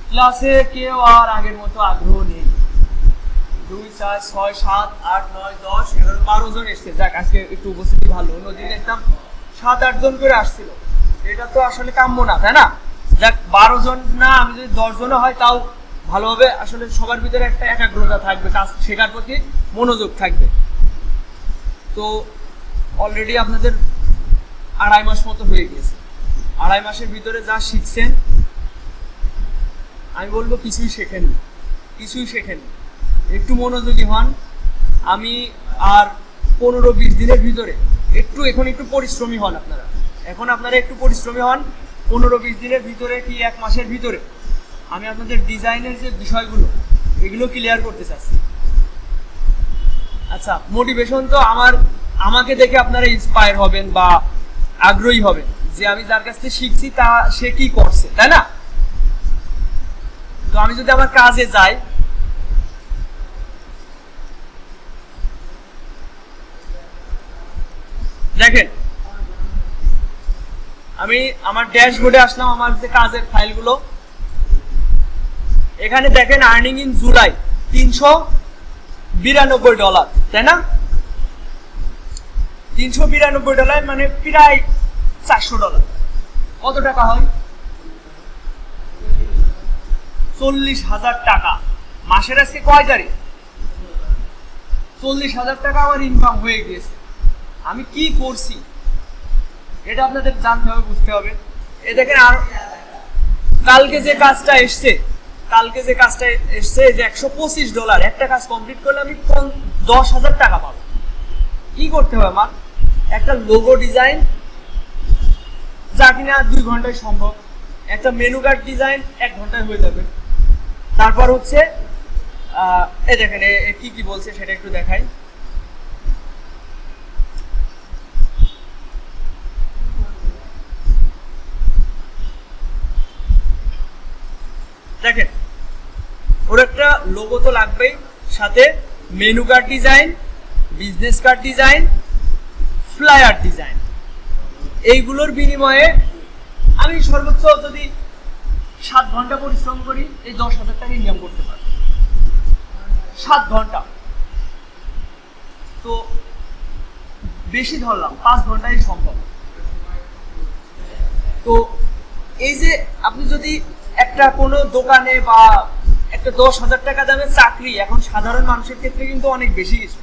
Speaker 1: ক্লাসে কেউ আর আগের মতো আগ্রহ নেই। 2 4 6 7 8 9 10 11 12 জন এসেছে। যাক আজকে একটু উপস্থিতি ভালো, অন্যদিন দেখতাম 7-8 জন করে আসছিল। এটা তো আসলে কাম্য না, তাই না? যাক 12 জন না, আমি যদি 10 জনও হয় তাও ভালোভাবে, আসলে সবার ভিতরে একটা একাগ্রতা থাকবে, কাজ শেখার প্রতি মনোযোগ থাকবে। তো অলরেডি আপনাদের 2.5 মাস মতো হয়ে গেছে। 2.5 মাসের ভিতরে যা শিখছেন আমি বলবো কিছুই শেখেননি, কিছুই শেখেননি। একটু মনোযোগী হন। আমি আর 15-20 দিনের ভিতরে এখন একটু পরিশ্রমী হন আপনারা। এখন আপনারা একটু পরিশ্রমী হন। 15-20 দিনের ভিতরে কি 1 মাসের ভিতরে আমি আপনাদের ডিজাইনের যে বিষয়গুলো এগুলো ক্লিয়ার করতে চাচ্ছি। আচ্ছা, মোটিভেশন তো আমাকে দেখে আপনারা ইন্সপায়ার হবেন বা আগ্রহী হবেন যে আমি যার কাছ থেকে শিখছি তা সে কি করছে, তাই না? তো আমি যদি আমার কাজে যাই, দেখেন আমি আমার ড্যাশবোর্ডে আসলাম, আমার যে কাজের ফাইলগুলো। এখানে দেখেন আর্নিং ইন জুলাই $392, তাই না? $392 মানে প্রায় $400। কত টাকা হয়? 40,000 টাকা। মাসের আজকে কয় তারিখ? 40,000 টাকা আমার ইনকাম হয়ে গিয়েছে। আমি কি করছি এটা আপনাদের জানতে হবে, বুঝতে হবে। এ দেখেন, আর কালকে যে কাজটা এসছে যে $125, একটা কাজ কমপ্লিট করলে আমি 10,000 টাকা পাবো। কি করতে হবে আমার? একটা লোগো ডিজাইন, যা কিনা 2 ঘন্টায় সম্ভব। একটা মেনু কার্ড ডিজাইন 1 ঘন্টায় হয়ে যাবে। তারপর হচ্ছে এই দেখেন কি কি বলছে সেটা একটু দেখাই। দেখেন ওর একটা লোগো তো লাগবেই, সাথে menu card design, business card design, flyer design. এইগুলোর বিনিময়ে আমি সর্বোচ্চ যদি 7 ঘন্টা পরিশ্রম করি এই 10,000 টাকা ইনকাম করতে পারি। 7 ঘন্টা তো বেশি ধরলাম, 5 ঘন্টায় সম্ভব। তো এই যে আপনি যদি একটা কোনো দোকানে বা একটা 10,000 টাকা দামের চাকরি, এখন সাধারণ মানুষের ক্ষেত্রে কিন্তু অনেক বেশি কিছু।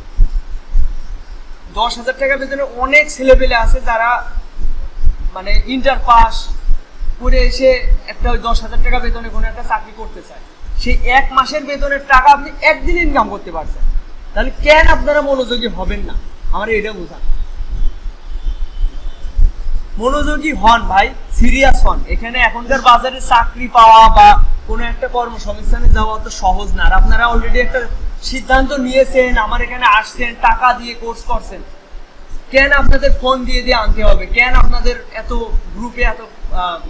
Speaker 1: 10,000 টাকার বেতনে অনেক ছেলেপেলে আছে যারা মানে ইন্টার পাস করে এসে একটা 10,000 টাকা বেতনে কোনো একটা চাকরি করতে চায়। সেই 1 মাসের বেতনের টাকা আপনি একদিন ইনকাম করতে পারছেন। তাহলে কেন আপনারা মনোযোগী হবেন না? আমার এটা বোঝান। মনোযোগী হন ভাই, সিরিয়াস হন। এখানে এখনকার বাজারে চাকরি পাওয়া বা কোনো একটা কর্মসংস্থানে যাওয়া তো সহজ না। আর আপনারা অলরেডি একটা সিদ্ধান্ত নিয়েছেন, আমার এখানে আসছেন, টাকা দিয়ে কোর্স করছেন। কেন আপনাদের ফোন দিয়ে আনতে হবে? কেন আপনাদের এত গ্রুপে এত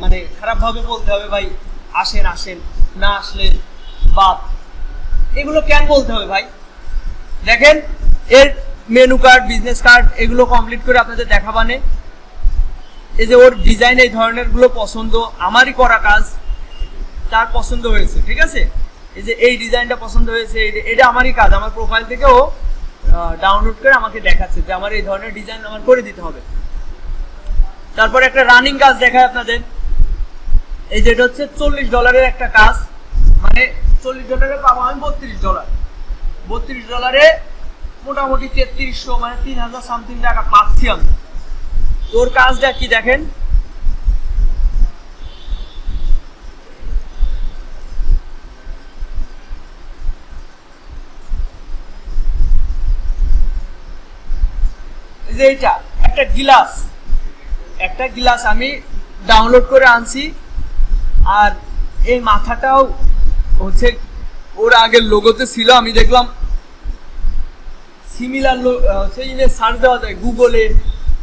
Speaker 1: মানে খারাপভাবে বলতে হবে ভাই আসেন আসেন, না আসলে বাদ? এগুলো কেন বলতে হবে ভাই? দেখেন এর মেনু কার্ড, বিজনেস কার্ড এগুলো কমপ্লিট করে আপনাদের দেখাবানে। এই যে ওর ডিজাইন এই ধরনের গুলো পছন্দ, আমারই করা কাজ, তার পছন্দ হয়েছে, ঠিক আছে? এই যে এই ডিজাইনটা পছন্দ হয়েছে, এটা আমারই কাজ। আমার প্রোফাইল থেকে ও ডাউনলোড করে আমাকে দেখাচ্ছে যে আমার এই ধরনের ডিজাইন আমার করে দিতে হবে। তারপর একটা রানিং কাজ দেখায় আপনাদের। এই যেটা হচ্ছে $40 একটা কাজ, মানে $40 পাবো আমি $32। $32 মোটামুটি 3300 মানে 3,000 সামথিং টাকা পাচ্ছি আমি। তোর কাজটা কি দেখেন, যে এটা একটা গ্লাস আমি ডাউনলোড করে আনছি। আর এই মাথাটাও হচ্ছে ওর আগের লোগোতে ছিল। আমি দেখলাম সিমিলার হচ্ছে ইমেজ সার্চ দেওয়া যায় গুগলে,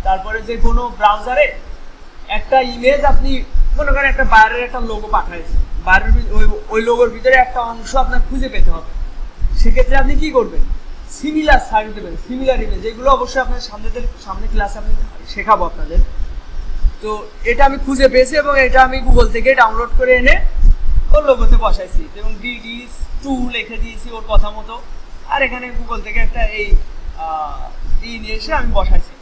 Speaker 1: তারপরে যে কোনো ব্রাউজারে একটা ইমেজ আপনি মনে করেন একটা বাইরের একটা লোগো পাঠাইছে, বাইরের ওই লোগোর ভিতরে একটা অংশ আপনার খুঁজে পেতে হবে। সেক্ষেত্রে আপনি কি করবেন? সিমিলার সার্চ দেবেন, সিমিলার ইমেজ। এগুলো অবশ্যই আপনার সামনে ক্লাসে আমি শেখাবো আপনাদের। তো এটা আমি খুঁজে পেয়েছি এবং এটা আমি গুগল থেকে ডাউনলোড করে এনে ওর লোগোতে বসাইছি এবং DD2 লিখে দিয়েছি ওর কথা মতো। আর এখানে গুগল থেকে একটা এই নিয়ে এসে আমি বসাইছি।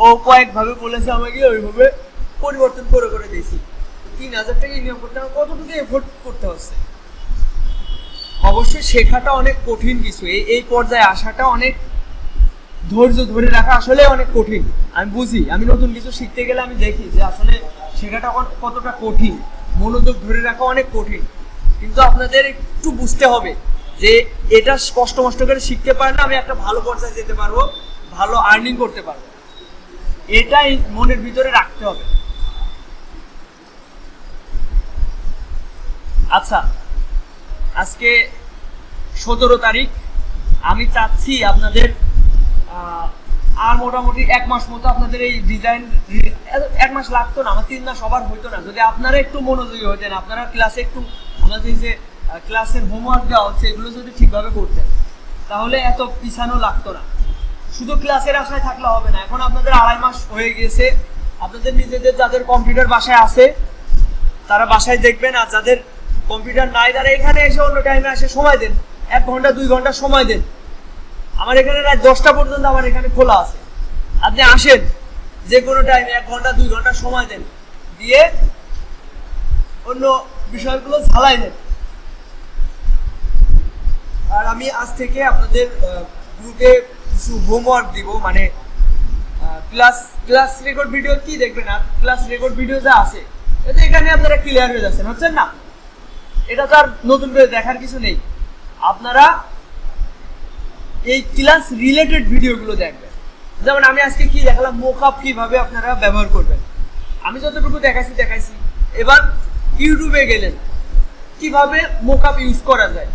Speaker 1: ও কয়েকভাবে বলেছে আমাকে, ওইভাবে পরিবর্তন করে করে দিয়েছি। 3000 টাকা ইনকাম করতে আমার কতটুকু এফোর্ট করতে হচ্ছে। অবশ্যই শেখাটা অনেক কঠিন কিছু, এই পর্যায়ে আসাটা অনেক ধৈর্য ধরে রাখা আসলে অনেক কঠিন। আমি বুঝি, আমি নতুন কিছু শিখতে গেলে আমি দেখি যে আসলে শেখাটা কতটা কঠিন, মনোযোগ ধরে রাখা অনেক কঠিন। কিন্তু আপনাদের একটু বুঝতে হবে যে এটা কষ্ট মষ্ট করে শিখতে পারলে আমি একটা ভালো পর্যায়ে যেতে পারবো, ভালো আর্নিং করতে পারবো, এটাই মনের ভিতরে রাখতে হবে। আচ্ছা, আজকে 17 তারিখ। আমি চাচ্ছি আপনাদের আর মোটামুটি 1 মাস মতো আপনাদের এই ডিজাইন, 1 মাস লাগতো না, আমার 3 মাস সবার হইতো না, যদি আপনারা একটু মনোযোগী হতেন, আপনারা ক্লাসে একটু আমাদের যে ক্লাসের হোমওয়ার্ক দেওয়া হচ্ছে এগুলো যদি ঠিকভাবে করতেন, তাহলে এত পিছানো লাগতো না। শুধু ক্লাসের আশায় থাকলে হবে না। এখন আপনাদের 2.5 মাস হয়ে গেছে, আপনাদের নিজেদের যাদের কম্পিউটার বাসায় আছে তারা বাসায় দেখবেন, আর যাদের কম্পিউটার নাই তারা এখানে এসে অন্য টাইমে এসে সময় দেন, 1 ঘন্টা 2 ঘন্টা সময় দেন। আমার এখানে রাত 10টা পর্যন্ত আমার এখানে খোলা আছে, আপনি আসেন যে কোনো টাইমে 1 ঘন্টা 2 ঘন্টা সময় দেন, দিয়ে অন্য বিষয়গুলো ঝালাই নেন। আর আমি আজ থেকে আপনাদের গ্রুপে কিছু হোমওয়ার্ক দিব, মানে ক্লাস রেকর্ড ভিডিও কি দেখবেন, আর ক্লাস রেকর্ড ভিডিও যা আছে এতে এখানে আপনারা ক্লিয়ার হয়ে যাচ্ছেন, হচ্ছেন না? এটা তো আর নতুন করে দেখার কিছু নেই। আপনারা এই ক্লাস রিলেটেড ভিডিওগুলো দেখবেন। যেমন আমি আজকে কি দেখালাম, মোকআপ কিভাবে আপনারা ব্যবহার করবেন, আমি যতটুকু দেখাইছি। এবার ইউটিউবে গেলেন, কিভাবে মোকআপ ইউজ করা যায়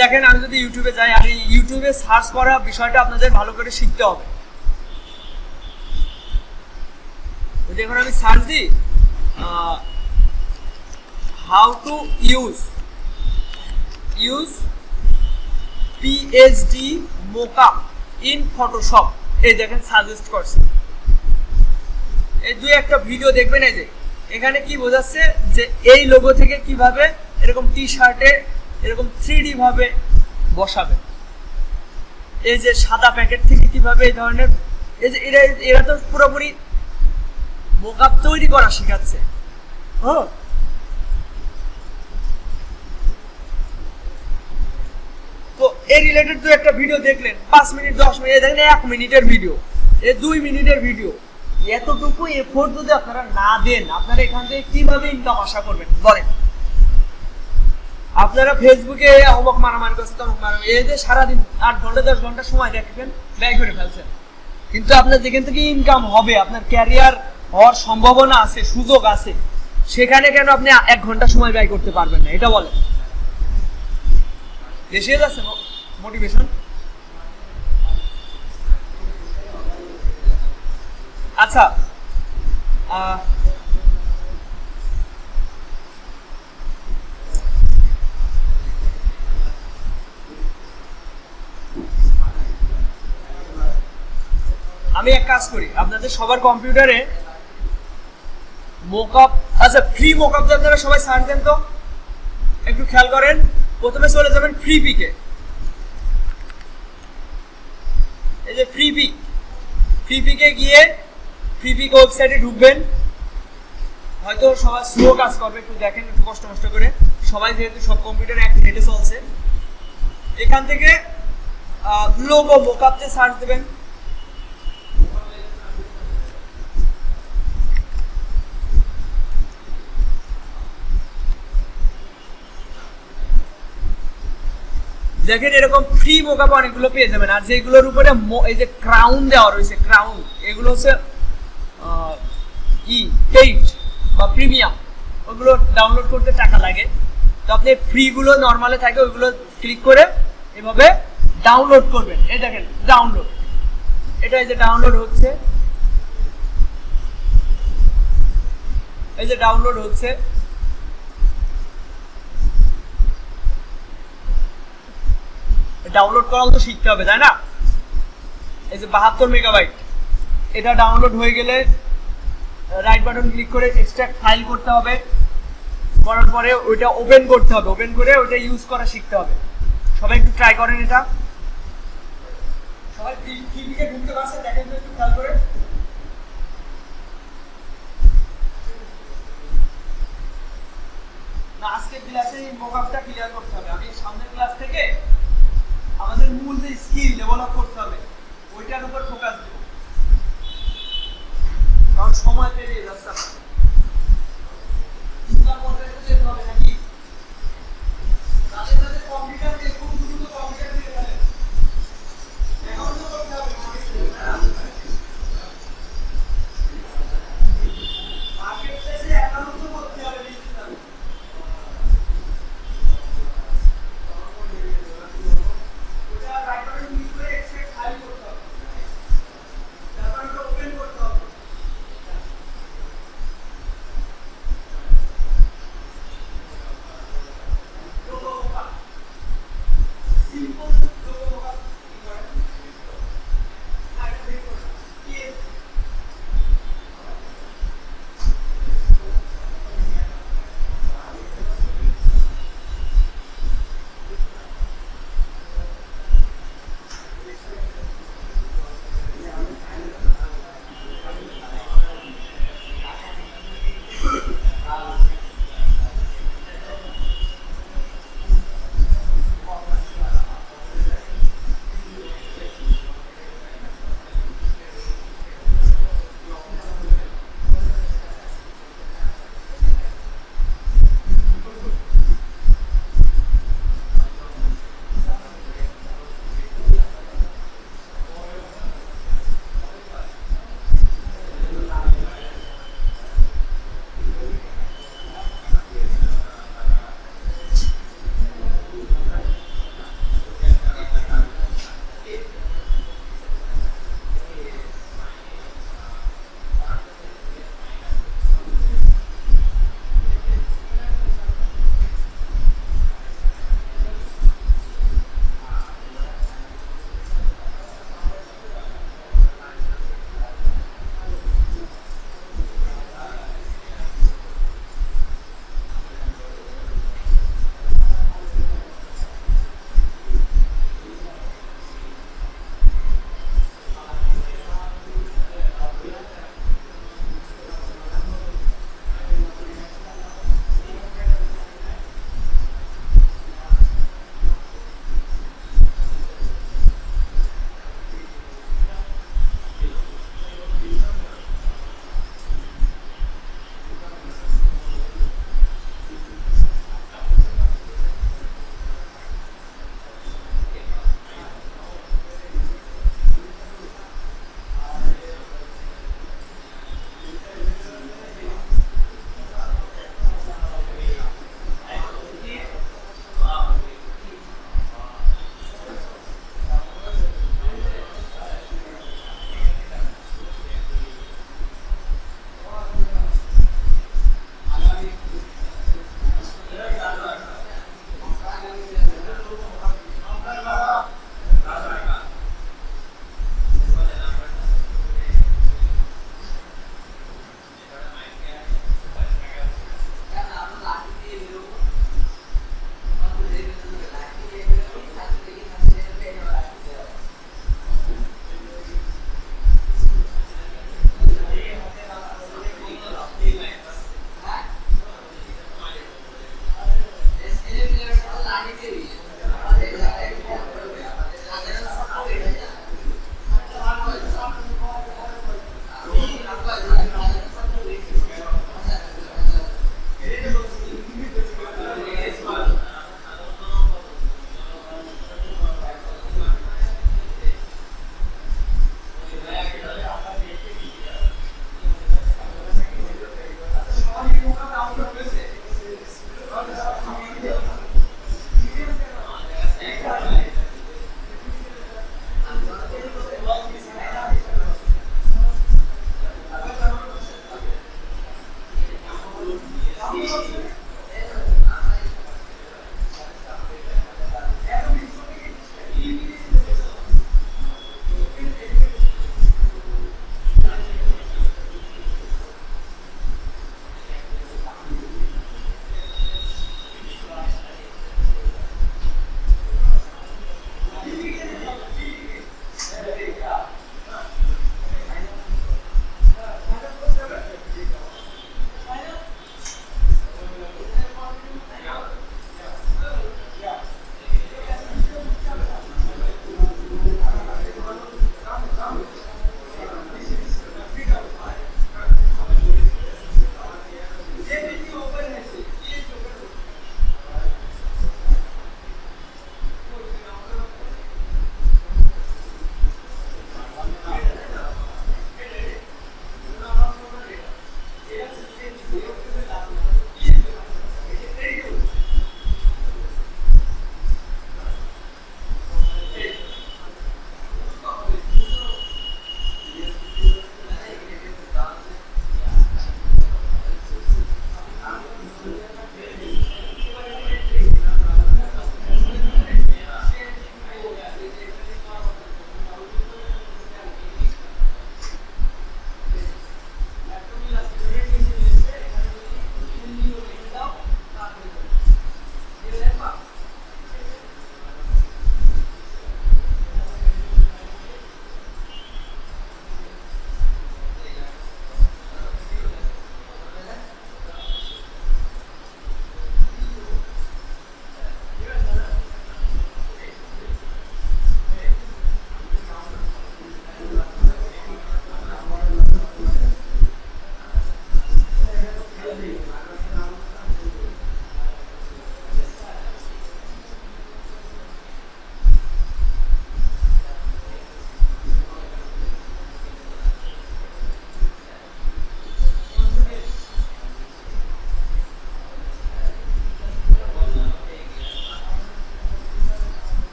Speaker 1: দেখেন। আমি যদি ইউটিউবে যাই, আর এই ইউটিউবে সার্চ করা বিষয়টা আপনাদের ভালো করে শিখতে হবে। যদি এখন আমি সার্চ দিই how to use PSD mockup in Photoshop, এই দেখেন সাজেস্ট করছে। এই 2-1টা ভিডিও দেখবেন। এই যে এখানে কি বোঝাচ্ছে যে এই লোগো থেকে কিভাবে এরকম টি-শার্টে এরকম 3D ভাবে বসাবে, এই যে সাদা প্যাকেট থেকে কিভাবে এই ধরনের, এই যে এরা তো পুরোপুরি মোকআপ তৈরি করা শেখাচ্ছে। হ্যাঁ, তো এই রিলেটেড 2-1টা ভিডিও দেখলেন, 5 মিনিট 10 মিনিট, দেখেন 1 মিনিটের ভিডিও, এই 2 মিনিটের ভিডিও। এতটুকু এফোর্ট যদি আপনারা না দেন, আপনারা এখান থেকে কিভাবে ইনকাম আশা করবেন বলেন? আপনারা ফেসবুকে অমুক মারামারি করছে, তমুক মারামারি, এই যে সারাদিন 8 ঘন্টা 10 ঘন্টা সময় দেখবেন, ব্যয় করে ফেলছেন। কিন্তু আপনার যেখান থেকে ইনকাম হবে, আপনার ক্যারিয়ার হওয়ার সম্ভাবনা আছে, সুযোগ আছে, সেখানে কেন আপনি 1 ঘন্টা সময় ব্যয় করতে পারবেন না? এটা বলেন। দেশে যাচ্ছে মোটিভেশন। আচ্ছা, আমি এক কাজ করি, আপনাদের সবার কম্পিউটারে মোকআপ, আচ্ছা ফ্রি মোকআপ যে আপনারা সবাই সার্চ দেন, তো একটু খেয়াল করেন। প্রথমে চলে যাবেন ফ্রি পিকে, এই যে ফ্রি পিকে গিয়ে ফ্রি পিক ওয়েবসাইটে ঢুকবেন। হয়তো সবাই স্লো কাজ করবে, একটু দেখেন, একটু কষ্ট করে, সবাই যেহেতু সব কম্পিউটারে এক নেটে চলছে। এখান থেকে লোগো মোকআপ যে সার্চ দেবেন, দেখেন এরকম ফ্রি মোকআপ অনেকগুলো পেয়ে যাবেন। আর যেগুলোর উপরে এই যে ক্রাউন দেওয়া রয়েছে, ক্রাউন, এগুলো হচ্ছে পেইড বা প্রিমিয়াম, ওগুলো ডাউনলোড করতে টাকা লাগে। তো আপনি ফ্রিগুলো নর্মালে থাকে, ওইগুলো ক্লিক করে এভাবে ডাউনলোড করবেন। এই দেখেন ডাউনলোড, এটা এই যে ডাউনলোড হচ্ছে, এই যে ডাউনলোড হচ্ছে। ডাউনলোড করাও তো শিখতে হবে, তাই না? এই যে 72 মেগাবাইট, এটা ডাউনলোড হয়ে গেলে রাইট বাটন ক্লিক করে এক্সট্রাক্ট ফাইল করতে হবে, করার পরে ওইটা ওপেন করতে হবে, ওপেন করে ওইটা ইউজ করা শিখতে হবে। সবাই একটু ট্রাই করেন এটা। সবাই টিভিকে ঢুকতে পারছে, দেখেন তো একটু খেয়াল করে। না, আজকের ক্লাসে এই মকআপটা ক্লিয়ার করতে হবে। আমি সামনের ক্লাস থেকে আমাদের মূল যে স্কিল ডেভেলপ করতে হবে ওইটার উপর ফোকাস দেব, কারণ সময় পেরিয়ে যাচ্ছে। আপনার মধ্যে যেতে হবে নাকি তাদের সাথে কম্পিউটার দিয়ে খুব দ্রুত কম্পিউটার দিয়ে ফেলেন। এখন তো করতে হবে মার্কেট প্লেসে অ্যাকাউন্ট করতে হবে ডিজিটাল। ওটা রাইটারে ক্লিক করে এক্সট্রাক্ট ফাইল করতে হবে, তারপর ওটা ওপেন করতে হবে।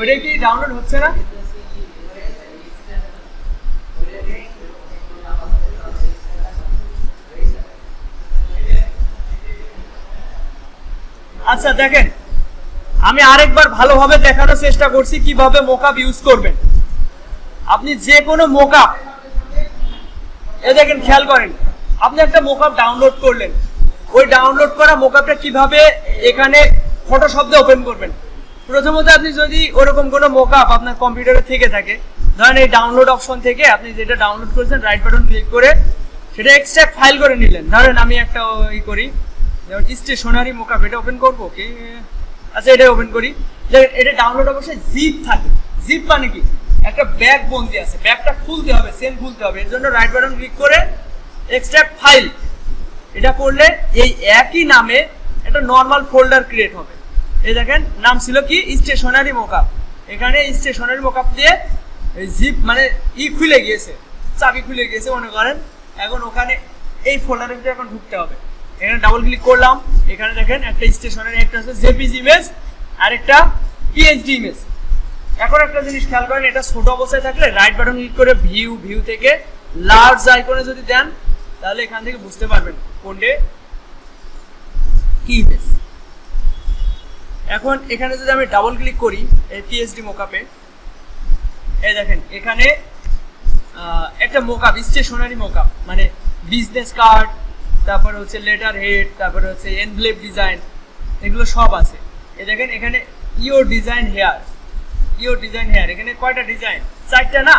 Speaker 1: ওইটা কি ডাউনলোড হচ্ছে না? আচ্ছা দেখেন, আমি আরেকবার ভালোভাবে দেখানোর চেষ্টা করছি কিভাবে মোকআপ ইউজ করবেন। আপনি যে কোনো মোকআপ, এই দেখেন খেয়াল করেন, আপনি একটা মোকআপ ডাউনলোড করলেন, ওই ডাউনলোড করা মোকআপটা কিভাবে এখানে ফটোশপে ওপেন করবেন। প্রথমত আপনি যদি ওরকম কোনো মোকআপ আপনার কম্পিউটারে থেকে থাকে, ধরেন এই ডাউনলোড অপশন থেকে আপনি যেটা ডাউনলোড করেছেন রাইট বাটন ক্লিক করে সেটা এক্সট্রাক্ট ফাইল করে নিলেন। ধরেন আমি একটা করি, যেমন স্টেশনারি মোকআপ, এটা ওপেন করবো কি? আচ্ছা এটা ওপেন করি। এটা ডাউনলোড অবশ্যই জিপ থাকে। জিপ মানে কি? একটা ব্যাগ বন্দি আছে, ব্যাগটা খুলতে হবে, সেল খুলতে হবে, এর জন্য রাইট বাটন ক্লিক করে এক্সট্রাক্ট ফাইল, এটা করলে এই একই নামে একটা নর্মাল ফোল্ডার ক্রিয়েট হবে। এই দেখেন নাম ছিল কি? Stationery mockup. এখানে স্টেশনারি মোকআপ দিয়ে জিপ মানে খুলে গিয়েছে, চাবি খুলে গিয়েছে মনে করেন। এখন ওখানে এই ফোল্ডারের ভিতরে এখন ঢুকতে হবে। এখানে ডাবল ক্লিক করলাম, এখানে দেখেন একটা স্টেশনারি, একটা হচ্ছে জেপিজি ইমেজ আর একটা পিএইচডি ইমেজ। এখন একটা জিনিস খেয়াল করেন, এটা ছোট অবস্থায় থাকলে রাইট বাটন ক্লিক করে ভিউ থেকে লার্জ আইকনে যদি দেন তাহলে এখান থেকে বুঝতে পারবেন কোনটা কি ইমেজ। এখন এখানে যদি আমি ডাবল ক্লিক করি এই পিএইচডি মোকআপে, এই দেখেন এখানে একটা মোকআপ, স্টেশনারি মোকআপ মানে বিজনেস কার্ড, তারপরে হচ্ছে লেটার হেড, তারপরে হচ্ছে এনভেলপ ডিজাইন, এগুলো সব আছে। এই দেখেন এখানে ইওর ডিজাইন হেয়ার, এখানে কয়টা ডিজাইন? 4টা না?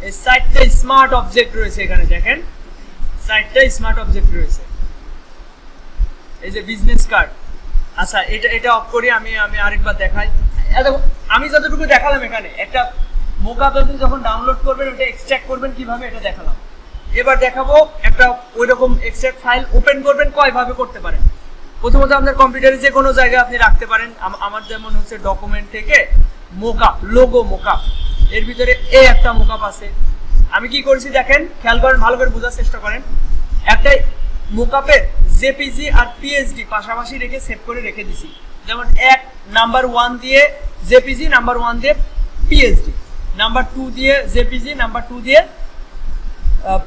Speaker 1: এই 4টা স্মার্ট অবজেক্ট রয়েছে এখানে, দেখেন 4টা স্মার্ট অবজেক্ট রয়েছে। এই যে বিজনেস কার্ড। আচ্ছা এটা অফ করি, আমি আরেকবার দেখাই। আমি যতটুকু দেখালাম এখানে একটা মোকআপ আপনি যখন ডাউনলোড করবেন ওটা এক্সট্রাক্ট করবেন কিভাবে এটা দেখালাম। এবার দেখাবো একটা ওইরকম এক্সট্রাক্ট ফাইল ওপেন করবেন কয়ভাবে করতে পারেন। প্রথমত আপনার কম্পিউটারে যে কোনো জায়গায় আপনি রাখতে পারেন। আমার যেমন হচ্ছে ডকুমেন্ট থেকে মোকআপ, লোগো মোকআপ, এর ভিতরে এই একটা মোকআপ আছে। আমি কি করেছি দেখেন, খেয়াল করেন, ভালো করে বোঝার চেষ্টা করেন। একটা মোকআপের জেপিজি আর পিএইচডি পাশাপাশি রেখে সেভ করে রেখে দিছি। যেমন নাম্বার 1 দিয়ে জেপিজি, নাম্বার 1 দিয়ে পিএইচডি, নাম্বার 2 দিয়ে জেপিজি, নাম্বার 2 দিয়ে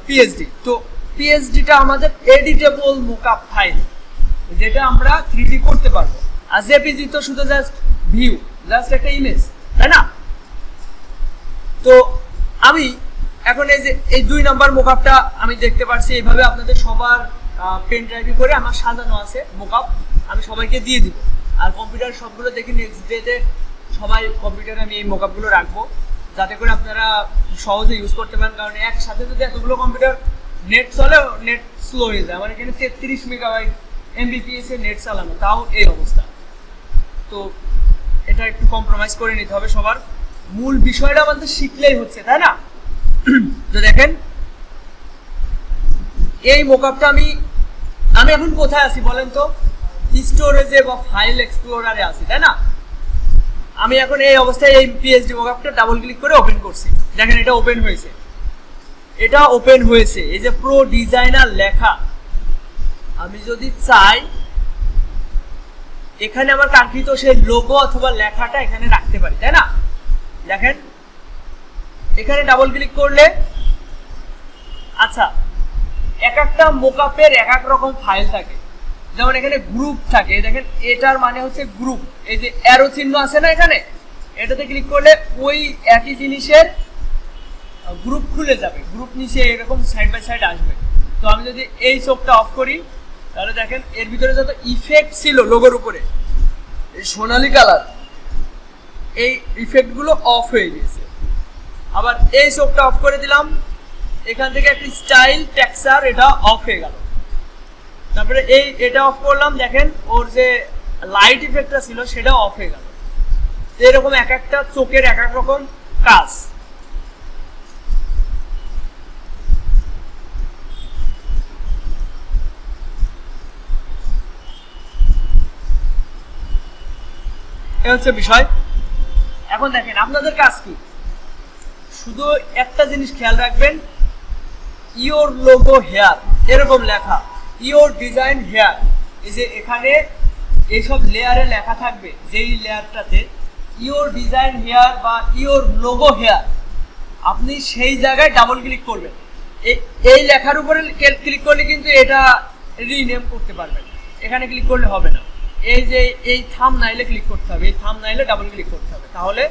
Speaker 1: পিএইচডি। তো পিএইচডিটা আমাদের এডিটেবল মোকআপ ফাইল, যেটা আমরা 3D করতে পারবো। আর জেপিজি তো শুধু জাস্ট ভিউ, জাস্ট একটা ইমেজ, তাই না? তো আমি এখন এই যে এই 2 নাম্বার মোকআপটা আমি দেখতে পাচ্ছি এইভাবে আপনাদের সবার পেন ড্রাইভে করে আমার সাজানো আছে মোকআপ, আমি সবাইকে দিয়ে দিব। আর কম্পিউটার সবগুলো দেখি নেক্সট ডেতে সবাই কম্পিউটারে আমি এই মোকআপগুলো রাখবো, যাতে করে আপনারা সহজে ইউজ করতে পারেন। কারণ একসাথে যদি এতগুলো কম্পিউটার নেট চলে, নেট স্লো হয়ে যায়। আমার এখানে 33 মেগাবাইট এমবিপিএস এর নেট চালানো, তাও এই অবস্থা। তো এটা একটু কম্প্রোমাইজ করে নিতে হবে সবার। মূল বিষয়টা আমাদের শিখলেই হচ্ছে, তাই না? তো দেখেন এই মোকআপটা আমি এখন কোথায় আছি বলেন তো? স্টোরেজে বা ফাইল এক্সপ্লোরারে আছি, তাই না? আমি এখন এই অবস্থায় এই পিএইচডি মোকআপটা ডাবল ক্লিক করে ওপেন করছি। দেখেন এটা ওপেন হয়েছে, এটা ওপেন হয়েছে। এই যে প্রো ডিজাইনার লেখা, আমি যদি চাই এখানে আমার কাঙ্ক্ষিত সেই লোগো অথবা লেখাটা এখানে রাখতে পারি, তাই না? দেখেন এখানে ডাবল ক্লিক করলে, আচ্ছা এক একটা মোকআপের এক এক রকম ফাইল থাকে। যেমন এখানে গ্রুপ থাকে, দেখেন এটার মানে হচ্ছে গ্রুপ। এই যে অ্যারো চিহ্ন আছে না এখানে, এটাতে ক্লিক করলে ওই একই জিনিসের গ্রুপ খুলে যাবে, গ্রুপ নিচে এরকম সাইড বাই সাইড আসবে। তো আমি যদি এই চোখটা অফ করি তাহলে দেখেন এর ভিতরে যত ইফেক্ট ছিল লোগোর উপরে, এই সোনালী কালার, এই ইফেক্টগুলো অফ হয়ে গেছে। আবার এই চোখটা অফ করে দিলাম, এখান থেকে একটা স্টাইল টেক্সচার এটা অফ হয়ে গেল। তারপরে এটা অফ করলাম, দেখেন ওর যে লাইট ইফেক্টটা ছিল সেটা অফ হয়ে গেল। এরকম এক একটা চোখের এক এক রকম কাজ। এ হচ্ছে বিষয়। এখন দেখেন আপনাদের কাজ কি, শুধু একটা জিনিস খেয়াল রাখবেন, ইওর লোগো হেয়ার এরকম লেখা, ইওর ডিজাইন হেয়ার। এই যে এখানে এইসব লেয়ারে লেখা থাকবে, যেই লেয়ারটাতে ইওর ডিজাইন হেয়ার বা ইওর লোগো হেয়ার, আপনি সেই জায়গায় ডাবল ক্লিক করবেন। এই লেখার উপরে ক্লিক করলে কিন্তু এটা রিনেম করতে পারবেন, এখানে ক্লিক করলে হবে না। এই যে এই থাম্বনেইলে ক্লিক করতে হবে, এই থাম্বনেইলে ডাবল ক্লিক করতে হবে, তাহলে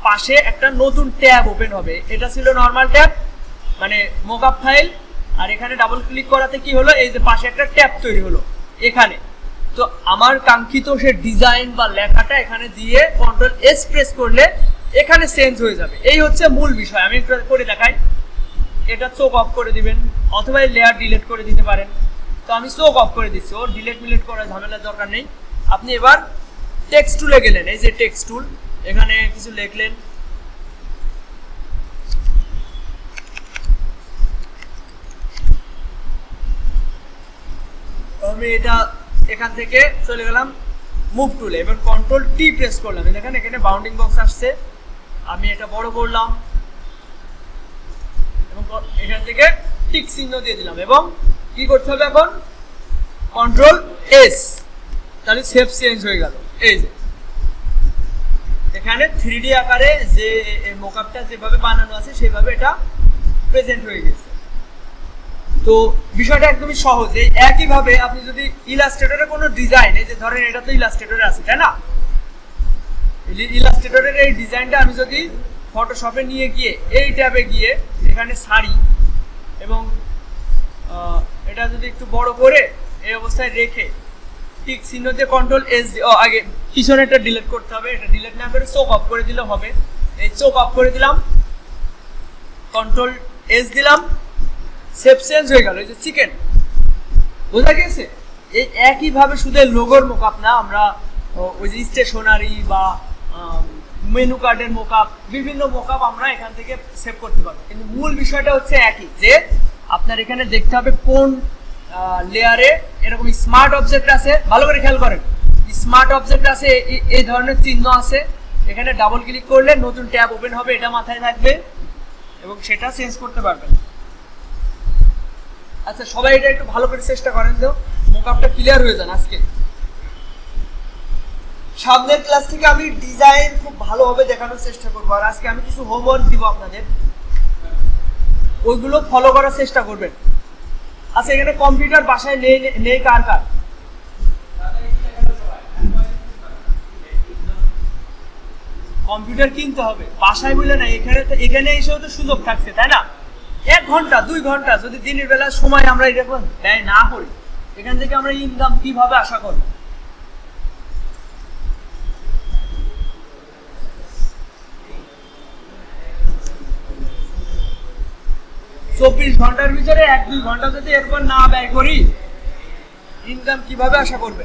Speaker 1: পাশে একটা নতুন ট্যাব ওপেন হবে। এটা ছিল নরমাল ট্যাব মানে মকআপ ফাইল, আর এখানে ডাবল ক্লিক করাতে কি হলো, এই যে পাশে একটা ট্যাব তৈরি হলো এখানে। তো আমার কাঙ্ক্ষিত সে ডিজাইন বা লেখাটা এখানে দিয়ে কন্ট্রোল এস প্রেস করলে এখানে চেঞ্জ হয়ে যাবে। এই হচ্ছে মূল বিষয়। আমি একটু করে দেখাই। এটা চোখ অফ করে দিবেন অথবা এই লেয়ার ডিলিট করে দিতে পারেন। তো আমি চোখ অফ করে দিচ্ছি, ওর ডিলিট মিলিট করার ঝামেলার দরকার নেই। আপনি এবার টেক্সট টুলে গেলেন, এই যে টেক্সট টুল, এখানে কিছু লিখলেন, আমি এটা এখান থেকে চলে গেলাম মুভ টুলে, এবার কন্ট্রোল টি প্রেস করলাম, দেখেন এখানে বাউন্ডিং বক্স আসছে। আমি এটা বড় করলাম এবং এখান থেকে টিক চিহ্ন দিয়ে দিলাম এবং কি করতে হবে এখন কন্ট্রোল এস, তাহলে শেপ চেঞ্জ হয়ে গেল। এই যে এখানে 3D আকারে যে মকআপটা যেভাবে বানানো আছে সেভাবে এটা প্রেজেন্ট হয়ে গেছে। তো বিষয়টা একদমই সহজ। এই একইভাবে আপনি যদি ইলাস্ট্রেটরে কোনো ডিজাইন, এই যে ধরেন এটা তো ইলাস্ট্রেটরে আছে তাই না, ইলাস্ট্রেটরের এই ডিজাইনটা আমি যদি ফটোশপে নিয়ে গিয়ে এই ট্যাবে গিয়ে এখানে সারি এবং এটা যদি একটু বড় করে এই অবস্থায় রেখে টিক চিহ্ন দিয়ে কন্ট্রোল এস, আগে পিছনেরটা ডিলিট করতে হবে, এটা ডিলিট না করে চোখ অফ করে দিলে হবে। এই চোখ অফ করে দিলাম, কন্ট্রোল এস দিলাম, শেপ চেঞ্জ হয়ে গেল। এই যে চিকেন, বোঝা গেছে? এই একইভাবে শুধু লোগোর মোকআপ না, আমরা ওই যে স্টেশনারি বা মেনু কার্ডের মোকআপ, বিভিন্ন মোকআপ আমরা এখান থেকে সেভ করতে পারবো। কিন্তু মূল বিষয়টা হচ্ছে একই, যে আপনার এখানে দেখতে হবে কোন লেয়ারে এরকম স্মার্ট অবজেক্ট আছে। ভালো করে খেয়াল করেন, স্মার্ট অবজেক্ট আছে, এই ধরনের চিহ্ন আছে, এখানে ডাবল ক্লিক করলে নতুন ট্যাব ওপেন হবে, এটা মাথায় থাকবে এবং সেটা চেঞ্জ করতে পারবেন। আচ্ছা, সবাই এটা একটু ভালো করে চেষ্টা করেন তো, মোকআপটা ক্লিয়ার হয়ে যান আজকে। সামনের ক্লাস থেকে আমি ডিজাইন খুব ভালোভাবে দেখানোর চেষ্টা করবো, আর আজকে আমি কিছু হোমওয়ার্ক দিব আপনাদের, ওইগুলো ফলো করার চেষ্টা করবেন। আচ্ছা, এখানে কম্পিউটার বাসায় নেই কার কার? কম্পিউটার কিনতে হবে, বাসায় বলে না, এখানে এসেও তো সুযোগ থাকছে তাই না? 1 ঘন্টা 2 ঘন্টা যদি দিনের বেলা সময় আমরা এটা ব্যয় না করি, এখান থেকে আমরা ইনকাম কিভাবে আশা করব? 24 ঘন্টার ভিতরে 1-2 ঘন্টা যদি এরপর না ব্যয় করি, ইনকাম কিভাবে আশা করবে?